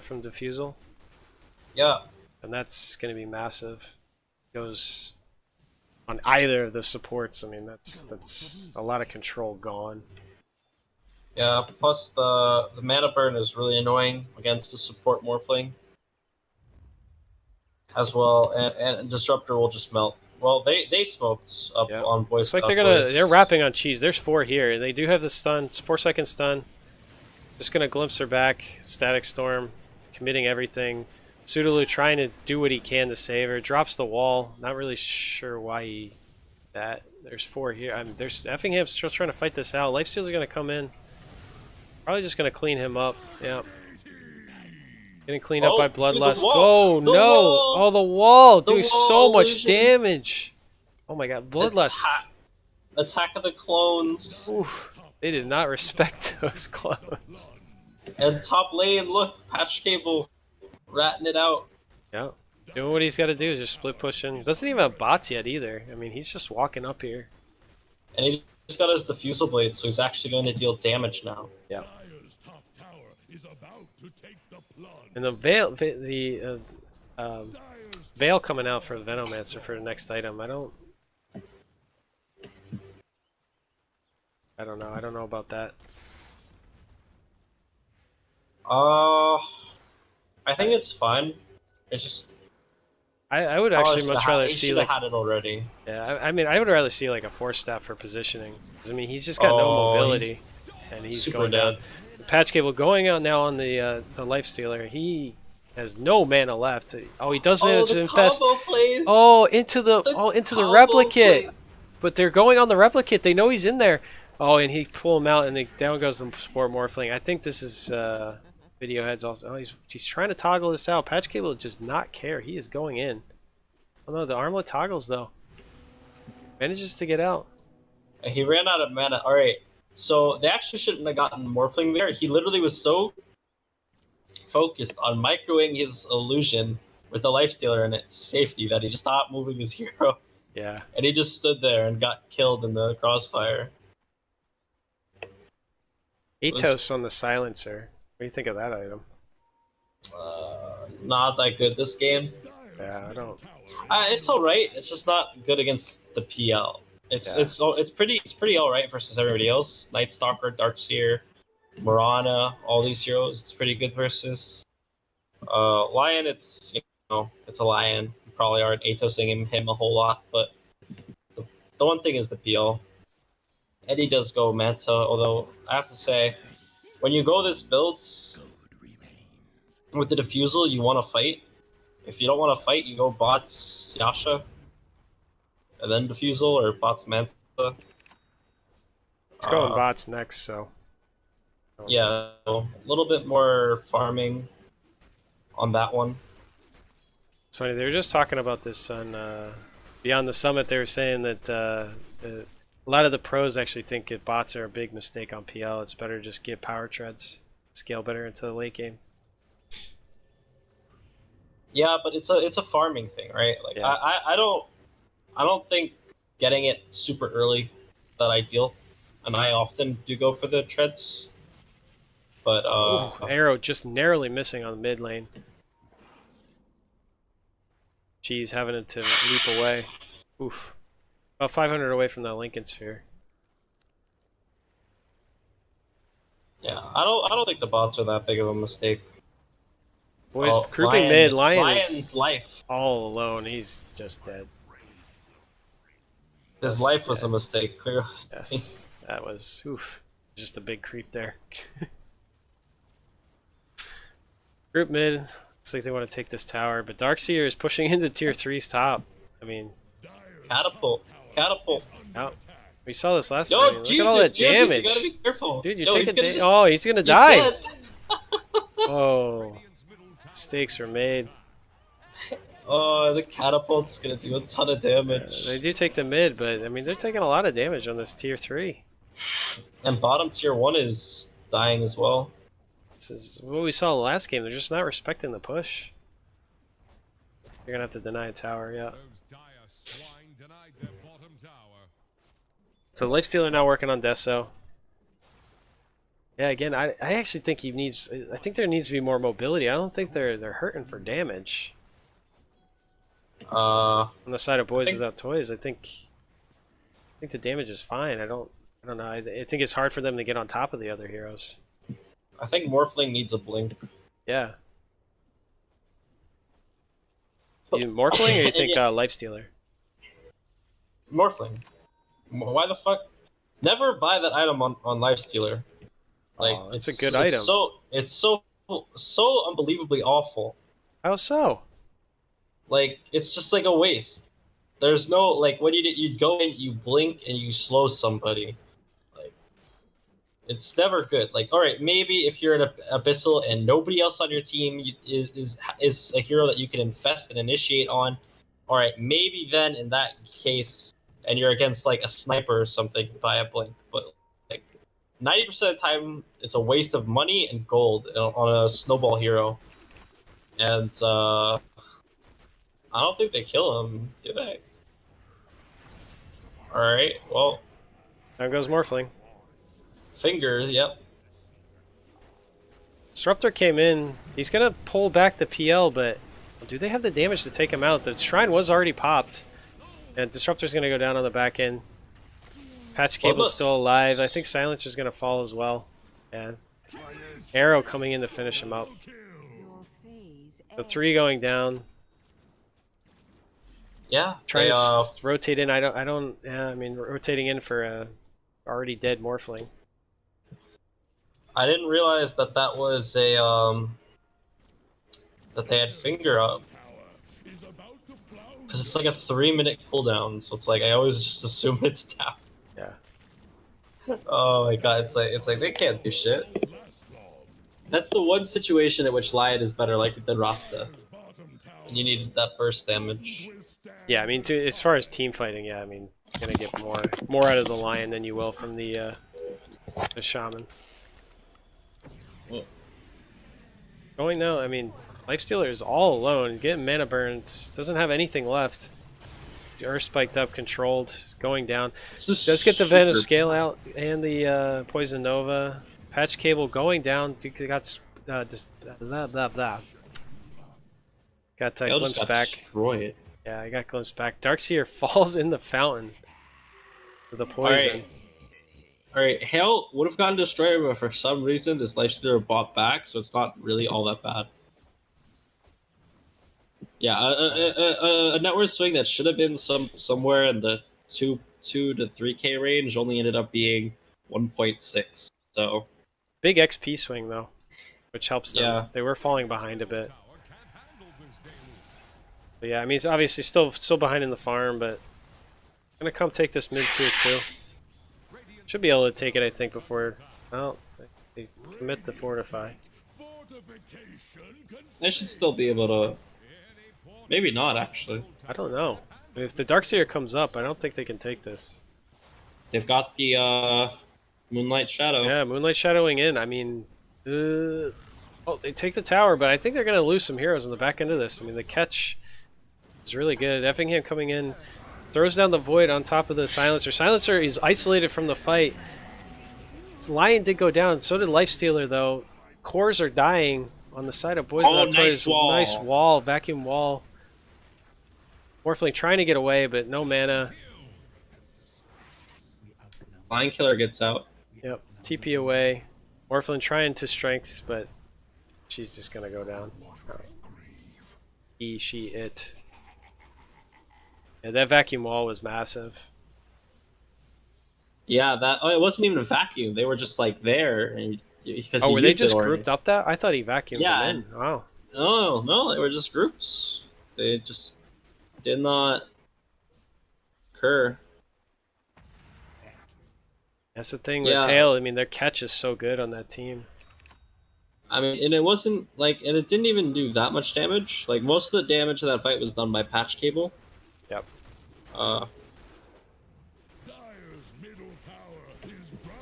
from Diffusal. Yeah. And that's going to be massive. Goes on either of the supports. I mean, that's a lot of control gone. Yeah, plus the mana burn is really annoying against the support Morphling. As well, and Disruptor will just melt. Well, they smoked up on voice. Looks like they're wrapping on cheese. There's 4 here. They do have the stun. It's 4-second stun. Just gonna glimpse her back. Static Storm, committing everything. Sudolu trying to do what he can to save her. Drops the wall. Not really sure why he... That. There's 4 here. There's Effingham's still trying to fight this out. Lifesteal's going to come in. Probably just going to clean him up. Yeah. Getting cleaned up by Bloodlust. Oh, no! Wall. Oh, the wall! The Doing wall so much illusion. damage! Oh my god, Bloodlust. Attack of the clones. Oof. They did not respect those clones. And top lane, look, Patch Cable ratting it out. Yeah. Doing what he's got to do is just split pushing. Doesn't even have bots yet either. I mean, he's just walking up here. And he just got his Diffusal Blade, so he's actually going to deal damage now. Yeah. Dire's top tower is about to take the plunge. And the Veil coming out for the Venomancer for the next item. I don't know. I don't know about that. I think it's fine. It's just I would actually much rather see like had it already. yeah. I mean, I would rather see like a 4-staff for positioning. 'Cause, I mean, he's just got no mobility, and he's super going down. dead. The Patch Cable going out now on the Lifestealer. He has no mana left. Oh, he does manage to infest. Plays. Oh, into the combo replicate. play. But they're going on the replicate. They know he's in there. Oh, and he pull him out, and down goes the Sport Morphling. I think this is Video Heads also. Oh, he's trying to toggle this out. Patch Cable does not care. He is going in. Oh no, the armlet toggles though. Manages to get out. He ran out of mana. All right, so they actually shouldn't have gotten Morphling there. He literally was so focused on microing his illusion with the Lifestealer and its safety that he just stopped moving his hero. Yeah. And he just stood there and got killed in the crossfire. Atos on the Silencer. What do you think of that item? Not that good this game. Yeah, I don't. It's all right. It's just not good against the PL. It's pretty all right versus everybody else. Night Stalker, Darkseer, Morana, all these heroes. It's pretty good versus. Lion, it's it's a Lion. You probably aren't Atosing him a whole lot, but the one thing is the PL. Eddie does go Manta, although I have to say, when you go this build with the Diffusal, you want to fight. If you don't want to fight, you go bots Yasha, and then Diffusal, or bots Manta. It's going bots next, so. Yeah, a little bit more farming on that one. It's funny, they were just talking about this on Beyond the Summit. They were saying that a lot of the pros actually think that bots are a big mistake on PL. It's better to just get power treads, scale better into the late game. Yeah, but it's a farming thing, right? Like Yeah. I don't think getting it super early that ideal, and I often do go for the treads. But Ooh, arrow just narrowly missing on the mid lane. G's having it to leap away. Oof. About 500 away from that Lincoln Sphere. yeah, I don't think the bots are that big of a mistake. Boys, Oh, grouping mid. Lion's is life. all alone. He's just dead. His That's life was dead. a mistake, clearly. Yes, that was oof. Just a big creep there. Group mid. Looks like they want to take this tower, but Darkseer is pushing into tier 3's top. I mean, Catapult. out. We saw this last Yo, time. Look at all that damage. You gotta be careful. Dude, you're Yo, taking he's gonna oh, he's gonna die. dead. Oh, mistakes were made. Oh, the catapult's gonna do a ton of damage. They do take the mid, but I mean they're taking a lot of damage on this tier 3. And bottom tier 1 is dying as well. This is what we saw last game. They're just not respecting the push. You're gonna have to deny a tower, yeah. Those dire swine denied their bottom tower. So Lifestealer now working on Deso. Yeah, again, I actually think he needs. I think there needs to be more mobility. I don't think they're hurting for damage on the side of Boys Without Toys. I think the damage is fine. I don't know. I think it's hard for them to get on top of the other heroes. I think Morphling needs a blink. Yeah. You Morphling or you think Yeah. Lifestealer? Morphling. Why the fuck? Never buy that item on Lifestealer. Like, Oh, it's a good item. It's so unbelievably awful. How so? Like, it's just like a waste. There's no, like, what you'd go in, you blink, and you slow somebody. Like, it's never good. Like, all right, maybe if you're an Abyssal and nobody else on your team is a hero that you can infest and initiate on, all right, maybe then in that case, and you're against like a sniper or something, buy a blink. But like 90% of the time, it's a waste of money and gold on a snowball hero. And I don't think they kill him, do they? All right, well, There goes Morphling. fingers, yep. Disruptor came in. He's going to pull back the PL, but do they have the damage to take him out? The Shrine was already popped. And Disruptor's going to go down on the back end. Patch Cable's still alive. I think Silencer's going to fall as well. And Arrow coming in to finish him up. Your phase The 3 going down. Yeah, Trying to rotate in. I mean, rotating in for a already dead Morphling. I didn't realize that was a that they had finger up, because it's like a 3-minute cooldown. So it's like I always just assume it's down. Yeah. Oh my god, it's like they can't do shit. That's the one situation in which Lion is better, like than Rasta. And you needed that burst damage. Yeah, I mean, as far as team fighting, yeah, I mean, you're gonna get more out of the Lion than you will from the Shaman. Going now, I mean, Lifestealer is all alone. Getting mana burns, doesn't have anything left. Earth spiked up, controlled, is going down. Does get the Venom Scale out and the Poison Nova. Patch Cable going down. Got just blah blah blah. Got glimpse back. Destroy it. Yeah, I got glimpse back. Darkseer falls in the fountain with the poison. Alright, Hail would have gotten destroyed, but for some reason this Lifestealer bought back, so it's not really all that bad. Yeah, a network swing that should have been somewhere in the 2 to 3K range only ended up being 1.6. So big XP swing though, which helps them. Yeah. They were falling behind a bit. But yeah, I mean, he's obviously still behind in the farm, but gonna come take this mid tier too. Should be able to take it, I think, before. Well, they commit the fortify. they should still be able to. Maybe not, actually. I don't know. If the Darkseer comes up, I don't think they can take this. They've got the Moonlight Shadow. Yeah, Moonlight Shadowing in. I mean, oh, they take the tower, but I think they're gonna lose some heroes in the back end of this. I mean, the catch is really good. Effingham coming in. Throws down the Void on top of the Silencer. Silencer is isolated from the fight. Lion did go down, so did Lifestealer, though. Cores are dying on the side of Boys. Oh, nice wall. Nice wall, vacuum wall. Morphling trying to get away, but no mana. Lion Killer gets out. Yep, TP away. Morphling trying to strength, but she's just going to go down. He, she, it. Yeah, that vacuum wall was massive. Yeah, it wasn't even a vacuum. They were just like there, and because were they just grouped up that? I thought he vacuumed them in. Wow. No, they were just groups. They just did not occur. That's the thing with Hale. I mean, their catch is so good on that team. I mean, and it wasn't like, and it didn't even do that much damage. Like most of the damage in that fight was done by Patch Cable. Yep.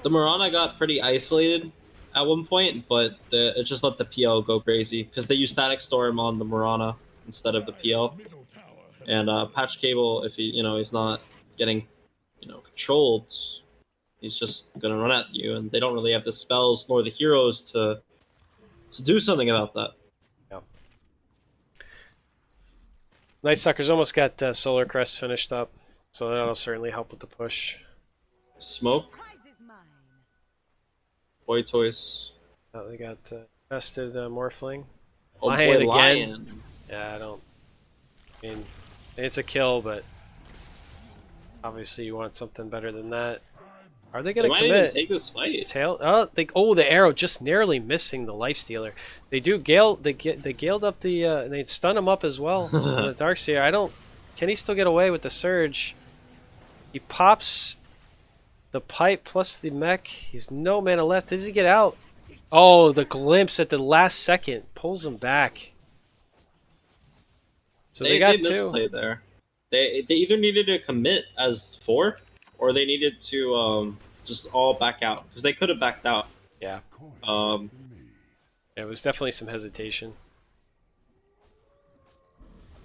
The Mirana got pretty isolated at one point, but it just let the PL go crazy because they used Static Storm on the Mirana instead of the PL. And Patch Cable, if he's not getting controlled, he's just gonna run at you, and they don't really have the spells nor the heroes to do something about that. Yeah. Night Suckers almost got Solar Crest finished up, so that'll certainly help with the push. Smoke. Boy Toys. Oh, they got tested Morphling. Oh, Lion boy, again. Lion. Yeah, I mean, it's a kill, but obviously you want something better than that. Are they They gonna might even commit? take this fight. Tail. Oh, the arrow just narrowly missing the lifestealer. They do gale. They galed up the. And they stun him up as well. On the Darkseer. I don't. Can he still get away with the surge? He pops the pipe plus the mech. He's no mana left. Does he get out? Oh, the glimpse at the last second pulls him back. So they got two. misplayed there. They either needed to commit as 4, or they needed to just all back out, because they could have backed out. Yeah. For me. There was definitely some hesitation.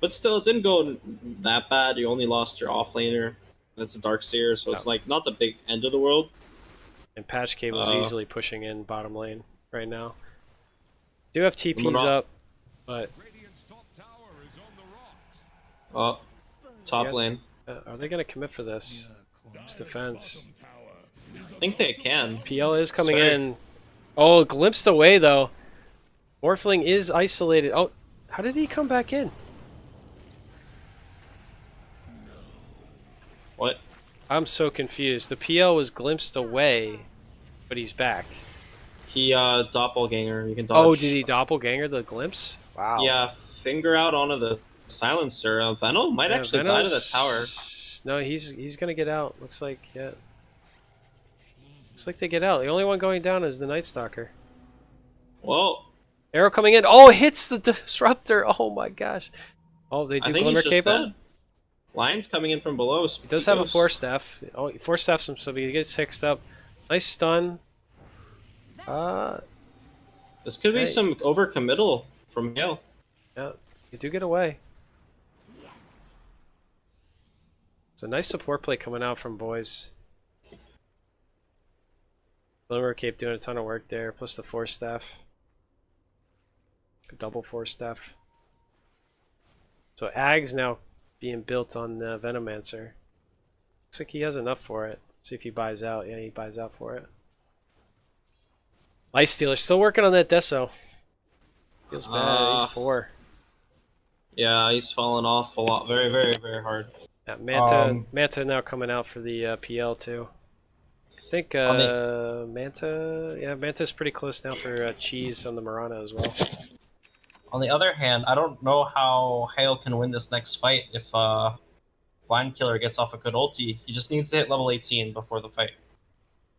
But still, it didn't go that bad. You only lost your offlaner. That's a Darkseer, so it's like not the big end of the world. And Patch Cable's easily pushing in bottom lane right now. Do have TPs up, but Radiant's top tower is on the rocks. Top Yeah. lane. are they going to commit for this? It's defense. I think they can. PL is coming Sorry. in. Oh, glimpsed away though. Morphling is isolated. Oh, how did he come back in? What? I'm so confused. The PL was glimpsed away, but he's back. He doppelganger. You can dodge. Oh, did he doppelganger the glimpse? Wow. Yeah, finger out onto the silencer. Venom might Yeah, actually die to the Venos- tower. No, he's gonna get out. Looks like, yeah. Looks like they get out. The only one going down is the Night Stalker. Well, Arrow coming in. Oh, hits the disruptor. Oh my gosh. Oh, they I do think Glimmer he's just Cape him. dead. Lion's coming in from below. He does have a Force Staff. Oh, he Force Staffs him, so he gets hexed up. Nice stun. This could be Hey. some overcommittal from Hale. Yeah, you do get away. It's a nice support play coming out from boys. Glimmer Cape doing a ton of work there, plus the Force Staff. A double Force Staff. So Ag's now being built on Venomancer. Looks like he has enough for it. See if he buys out. Yeah, he buys out for it. Lifestealer still working on that Deso. Feels bad. He's poor. Yeah, he's fallen off a lot. Very, very, very hard. Yeah, Manta now coming out for the PL too. I think Manta's pretty close now for Cheese on the Mirana as well. On the other hand, I don't know how Hale can win this next fight if Blind Killer gets off a good ulti. He just needs to hit level 18 before the fight,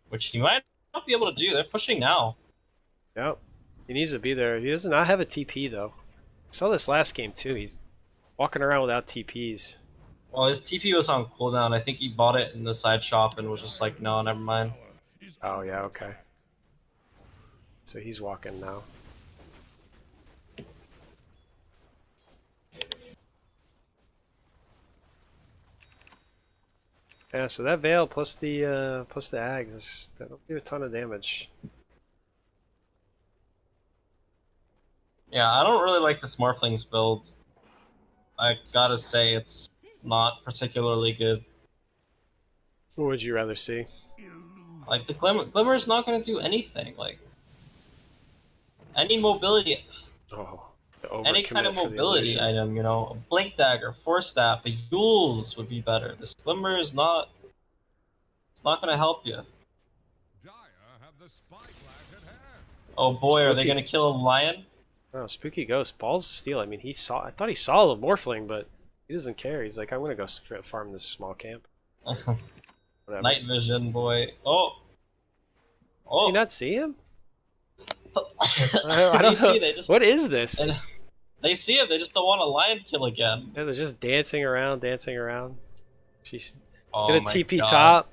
which he might not be able to do. They're pushing now. Yep, he needs to be there. He does not have a TP though. I saw this last game too. He's walking around without TPs. Well, his TP was on cooldown. I think he bought it in the side shop and was just like, no, never mind. Oh yeah, okay. So he's walking now. Yeah, so that Veil plus the Ags, that'll do a ton of damage. Yeah, I don't really like this Morphlings build. I gotta say, it's not particularly good. What would you rather see? Like, the Glimmer is not gonna do anything. Like, any mobility, Oh, any kind of mobility item, you know, a Blink Dagger, Force Staff, a Yules would be better. This Glimmer is not, it's not gonna help you. Dire have the spy flag at hand. Oh boy, are they Spooky. gonna kill a lion? Oh, Spooky Ghost, balls of steel. I mean, I thought he saw the Morphling, but he doesn't care. He's like, I'm gonna go farm this small camp. Whatever. Night vision, boy. Oh. Does he Oh. not see him? I They don't know. see, they just, What is this? and they see it, they just don't want a lion kill again. Yeah, they're just dancing around, dancing around. She's Oh gonna my TP God. top.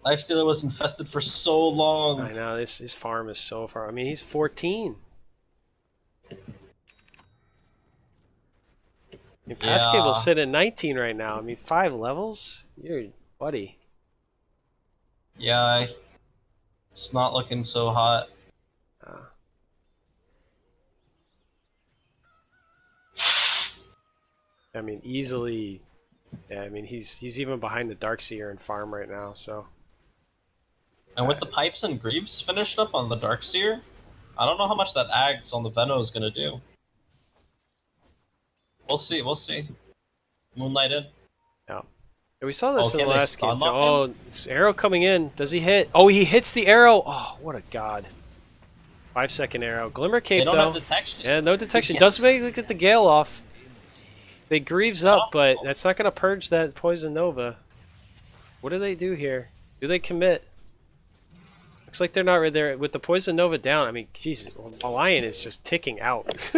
Lifestealer was infested for so long. I know, his farm is so far. I mean, he's 14. I mean, Pass Yeah. Cable's sitting at 19 right now. I mean, 5 levels? You're buddy. Yeah, it's not looking so hot. I mean, easily. Yeah, I mean, he's even behind the Darkseer in farm right now, so. And with the pipes and greaves finished up on the Darkseer, I don't know how much that Ags on the Veno is gonna do. We'll see, we'll see. Moonlight in. Yeah. We saw this in Okay, the they last game stun too. lock Oh, this arrow coming in. Does he hit? Oh, he hits the arrow. Oh, what a god. 5-second arrow. Glimmer They Cape don't though. have detection. Yeah, no detection. Yeah. Does make get the Gale off. They Greaves up, Oh. but that's not gonna purge that Poison Nova. What do they do here? Do they commit? Looks like they're not right there with the Poison Nova down. I mean, Jesus, the Lion is just ticking out.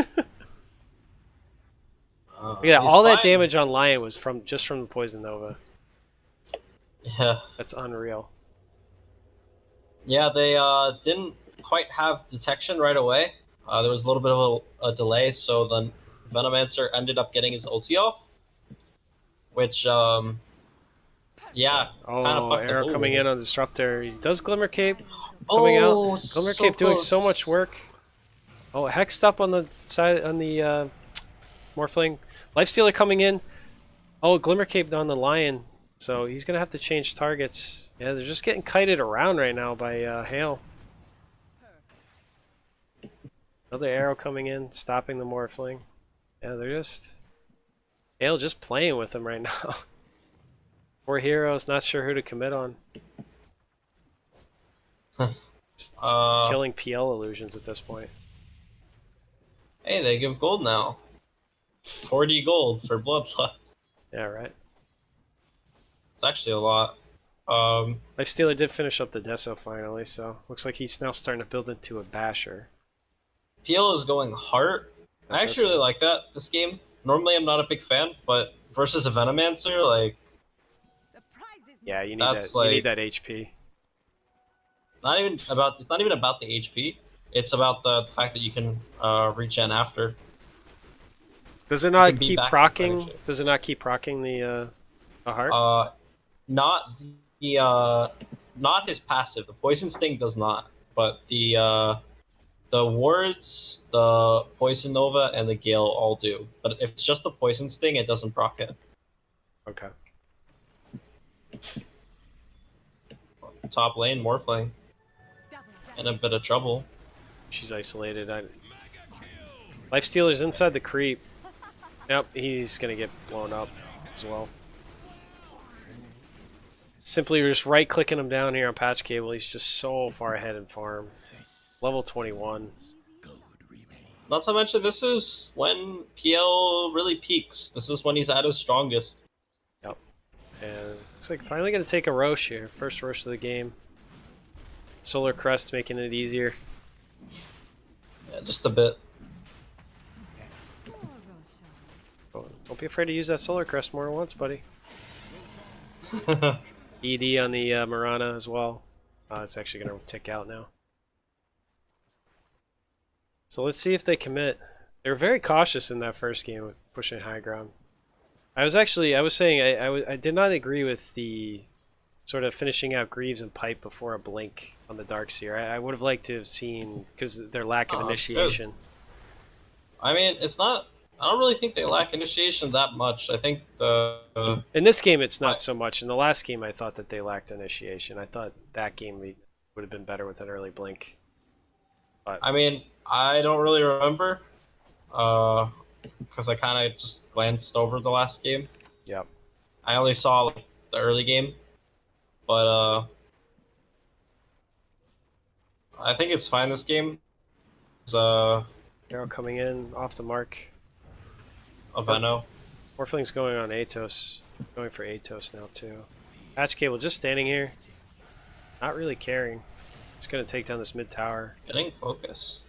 Yeah, He's all that fine. damage on Lion was just from the Poison Nova. Yeah. That's unreal. Yeah, they didn't quite have detection right away. There was a little bit of a delay, so the Venomancer ended up getting his ulti off, which, yeah, kind of Oh, fucked arrow the coming in on Disruptor. He does Glimmer Cape coming out. Glimmer Cape doing so much work. Oh, Hexed up on the side on the Morphling. Lifestealer coming in. Oh, Glimmer Cape on the Lion. So he's gonna have to change targets. Yeah, they're just getting kited around right now by Hail. Another arrow coming in, stopping the Morphling. Yeah, they're just Hail just playing with them right now. Poor heroes, not sure who to commit on. Just killing PL illusions at this point. Hey, they give gold now. 40 gold for Bloodlust. Yeah, right. It's actually a lot. Lifestealer did finish up the Deso finally, so looks like he's now starting to build into a Basher. PL is going Heart. I actually really like that, this game. Normally I'm not a big fan, but versus a Venomancer, like, Yeah, you need That's that. You need like- that HP. it's not even about the HP. It's about the fact that you can regen after. Does it not can be keep back procking? in Does it not keep procking the heart? Not the not his passive. The Poison Sting does not, but the wards, the Poison Nova, and the Gale all do. But if it's just the Poison Sting, it doesn't proc it. Okay. Top lane, Morphling, in a bit of trouble. She's isolated. Lifestealer's inside the creep. Yep, he's gonna get blown up as well. Simply just right-clicking him down here on Patch Cable. He's just so far ahead in farm. Level 21. Not to mention, this is when PL really peaks. This is when he's at his strongest. Yep. And looks like finally gonna take a Roche here. First Roche of the game. Solar Crest making it easier. Yeah, just a bit. Oh, don't be afraid to use that Solar Crest more than once, buddy. ED on the Mirana as well. It's actually going to tick out now. So let's see if they commit. They were very cautious in that first game with pushing high ground. I was saying I did not agree with the sort of finishing out Greaves and Pipe before a blink on the Darkseer. I would have liked to have seen, because their lack of initiation. I mean, it's not. I don't really think they lack initiation that much. I think the In this game, it's not so much. In the last game, I thought that they lacked initiation. I thought that game would have been better with an early blink. But I mean, I don't really remember, because I kind of just glanced over the last game. yep. I only saw like the early game, but I think it's fine this game. It's Arrow coming in off the mark. a Veno. Morphling's going on Atos. Going for Atos now too. Patch Cable just standing here. Not really caring. Just gonna take down this mid tower. Getting focused.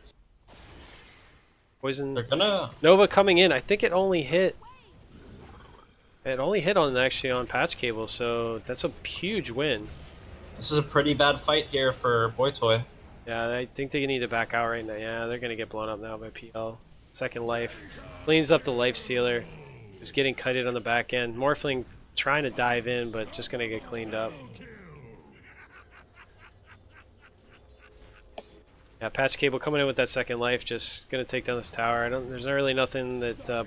Poison They're gonna. Nova coming in. I think it only hit. It only hit on actually on Patch Cable, so that's a huge win. This is a pretty bad fight here for Boy Toy. Yeah, I think they need to back out right now. Yeah, they're gonna get blown up now by PL. Second life. Cleans up the life stealer. Just getting kited on the back end. Morphling trying to dive in, but just gonna get cleaned up. Yeah, Patch Cable coming in with that second life, just gonna take down this tower. There's really nothing that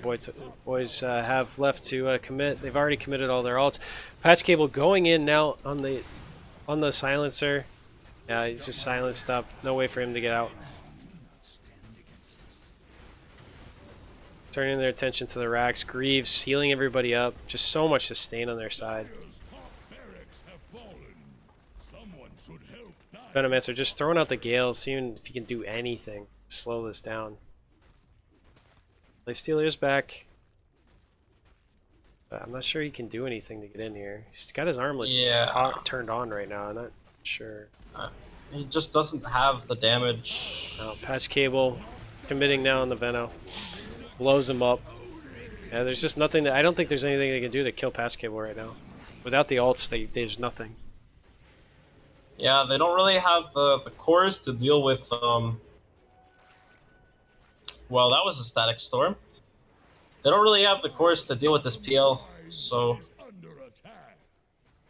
boys have left to commit. They've already committed all their ults. Patch Cable going in now on the silencer. Yeah, he's just silenced up. No way for him to get out. Turning their attention to the racks. Greaves healing everybody up. Just so much sustain on their side. Venomancer just throwing out the Gale, seeing if he can do anything to slow this down. Lifestealer's back. But I'm not sure he can do anything to get in here. He's got his arm turned on right now. I'm not sure. He just doesn't have the damage. Oh, Patch Cable committing now on the Veno. Blows him up. Yeah, there's just nothing. I don't think there's anything they can do to kill Patch Cable right now. Without the ults, there's nothing. Yeah, they don't really have the cores to deal with. Well, that was a static storm. They don't really have the cores to deal with this PL, so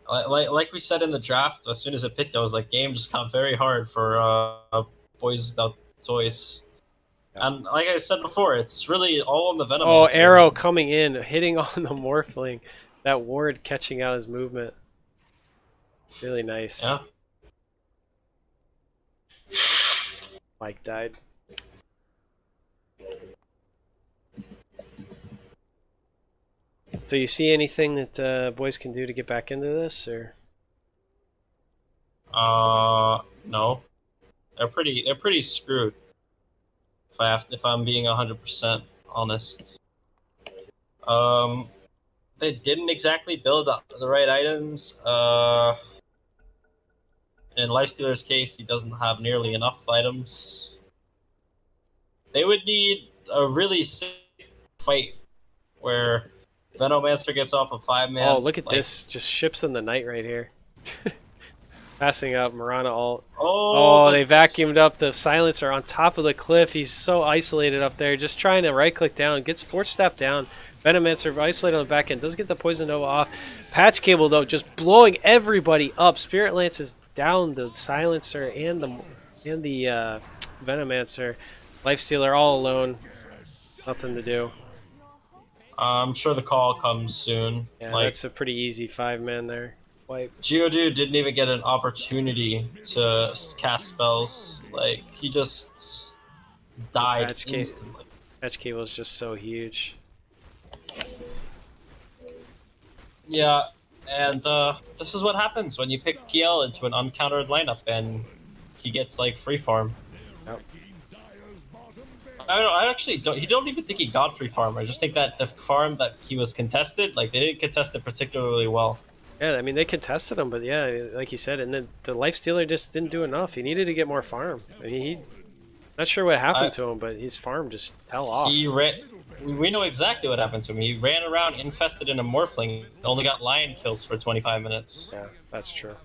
like we said in the draft, as soon as it picked, I was like, game just got very hard for boys without toys. And like I said before, it's really all on the Venom. Oh, arrow coming in, hitting on the Morphling. That ward catching out his movement. Really nice. Yeah. Mike died. So you see anything that boys can do to get back into this, or? No. They're pretty screwed. If I'm being 100% honest. They didn't exactly build the right items. In Lifestealer's case, he doesn't have nearly enough items. They would need a really sick fight where Venomancer gets off a 5-man. Oh, look at this. Just ships in the night right here. Passing up Mirana ult. Oh, they vacuumed up the Silencer on top of the cliff. He's so isolated up there. Just trying to right-click down. Gets Force Staff down. Venomancer isolated on the back end. Does get the Poison Nova off. Patch Cable, though, just blowing everybody up. Spirit Lance is down the Silencer and the Venomancer. Lifestealer all alone. Nothing to do. I'm sure the call comes soon. Yeah, that's a pretty easy 5-man there. Wipe. Geodude didn't even get an opportunity to cast spells. Like, he just died instantly. Patch Cable is just so huge. Yeah, and this is what happens when you pick PL into an uncountered lineup and he gets like free farm. Yep. I actually don't. He don't even think he got free farm. I just think that the farm that he was contested, like they didn't contest it particularly well. Yeah, I mean they contested him, but yeah, like you said, and then the Lifestealer just didn't do enough. He needed to get more farm. I mean, not sure what happened to him, but his farm just fell off. We know exactly what happened to him. He ran around infested in a Morphling, only got lion kills for 25 minutes. Yeah, that's true.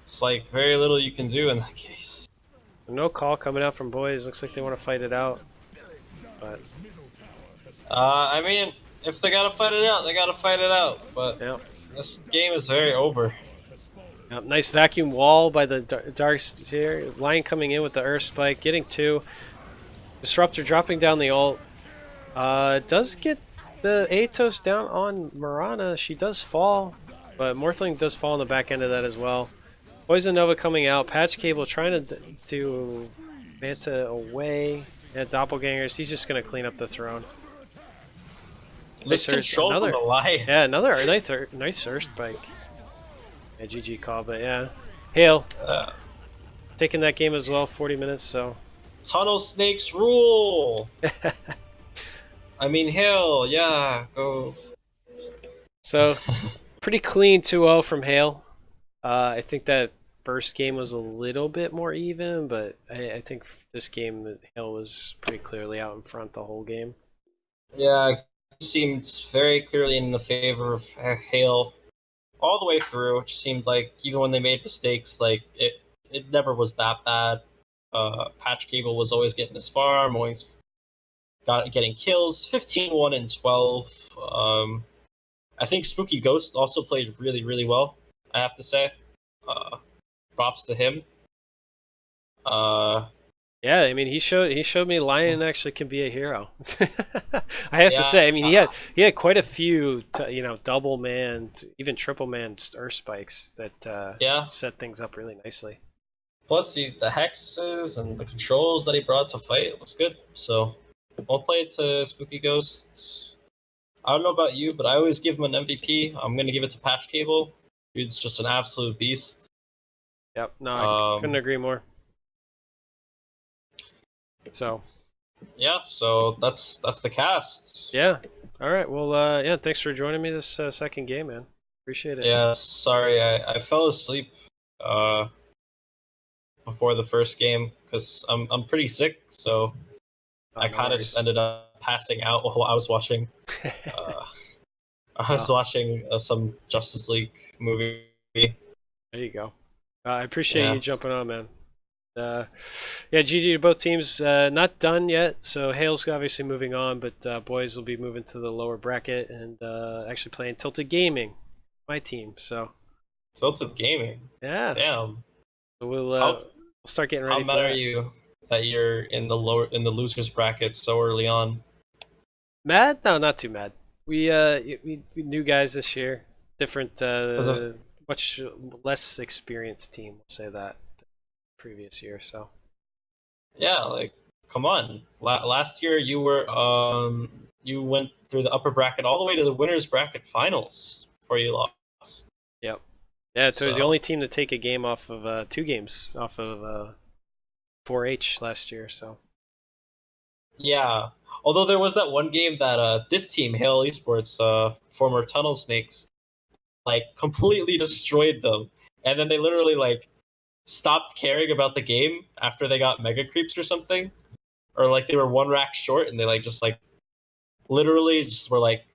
It's like very little you can do in that case. No call coming out from boys. Looks like they want to fight it out. But I mean, if they gotta fight it out, they gotta fight it out. But yep. This game is very over. Yep, nice vacuum wall by the Darks here. Lion coming in with the Earth Spike, getting 2. Disruptor dropping down the ult. Does get the Atos down on Mirana. She does fall, but Morphling does fall on the back end of that as well. Poison Nova coming out. Patch Cable trying to do Manta away. Yeah, Doppelgangers. He's just going to clean up the throne. Nice control from the Lion. Yeah, another nice Earth Spike. Yeah, GG call, but yeah. Hail. Taking that game as well, 40 minutes, so. Tunnel Snakes rule! I mean, Hail, yeah, go. So, pretty clean 2-0 from Hail. I think that first game was a little bit more even, but I think this game, Hail was pretty clearly out in front the whole game. Yeah, it seemed very clearly in the favor of Hail all the way through. It seemed like even when they made mistakes, like it never was that bad. Patch Cable was always getting his farm, always getting kills. 15-1 and 12. I think Spooky Ghost also played really, really well, I have to say. Props to him. Yeah, I mean he showed me Lion actually can be a hero. I have to say, I mean he had quite a few double man, even triple man Earth Spikes that set things up really nicely. Plus the hexes and the controls that he brought to fight was good. So well played to Spooky Ghost. I don't know about you, but I always give him an MVP. I'm gonna give it to Patch Cable. Dude's just an absolute beast. Yep. No, I couldn't agree more. So. Yeah. So that's the cast. Yeah. All right. Well, yeah. Thanks for joining me this second game, man. Appreciate it. Yeah. Sorry, I fell asleep before the first game because I'm pretty sick, so I No kind of worries. just ended up passing out while I was watching. I was watching some Justice League movie. There you go. I appreciate Yeah. you jumping on, man. Yeah, GG to both teams. Not done yet, so Hale's obviously moving on, but boys will be moving to the lower bracket and actually playing Tilted Gaming, my team. So Tilted Gaming. yeah, Damn. so we'll start getting ready. How mad for that. are you that you're in the losers bracket so early on? Mad? No, not too mad. We new guys this year, different, much less experienced team. We'll say that previous year. So Yeah, like come on. Last year you were you went through the upper bracket all the way to the winners bracket finals before you lost. yep, yeah. So the So- only team to take a game off of 2 games off of 4H last year. So Yeah. Although there was that one game that this team, Hale Esports, former Tunnel Snakes, like completely destroyed them. And then they literally like stopped caring about the game after they got mega creeps or something. Or like they were 1 rack short and they like just like literally just were like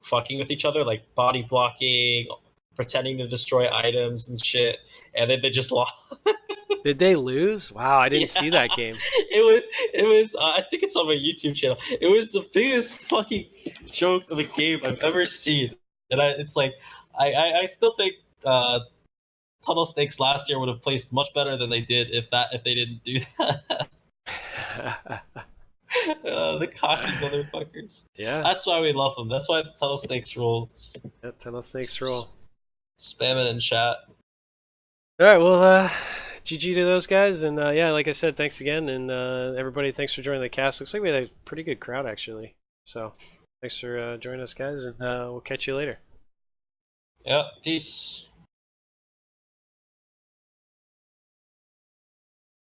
fucking with each other, like body blocking, pretending to destroy items and shit. And then they just lost. did they lose? Wow, I didn't see that game. It was. I think it's on my YouTube channel. It was the biggest fucking joke of a game I've ever seen, and it's like, I still think Tunnel Snakes last year would have placed much better than they did if they didn't do that. The cocky motherfuckers. Yeah, That's why we love them. That's why the Tunnel Snakes rule. Tunnel Snakes roll. Spam it in chat. All right, well, GG to those guys, and yeah, like I said, thanks again, and everybody, thanks for joining the cast. Looks like we had a pretty good crowd actually, so thanks for joining us, guys, and we'll catch you later. Yeah. Peace.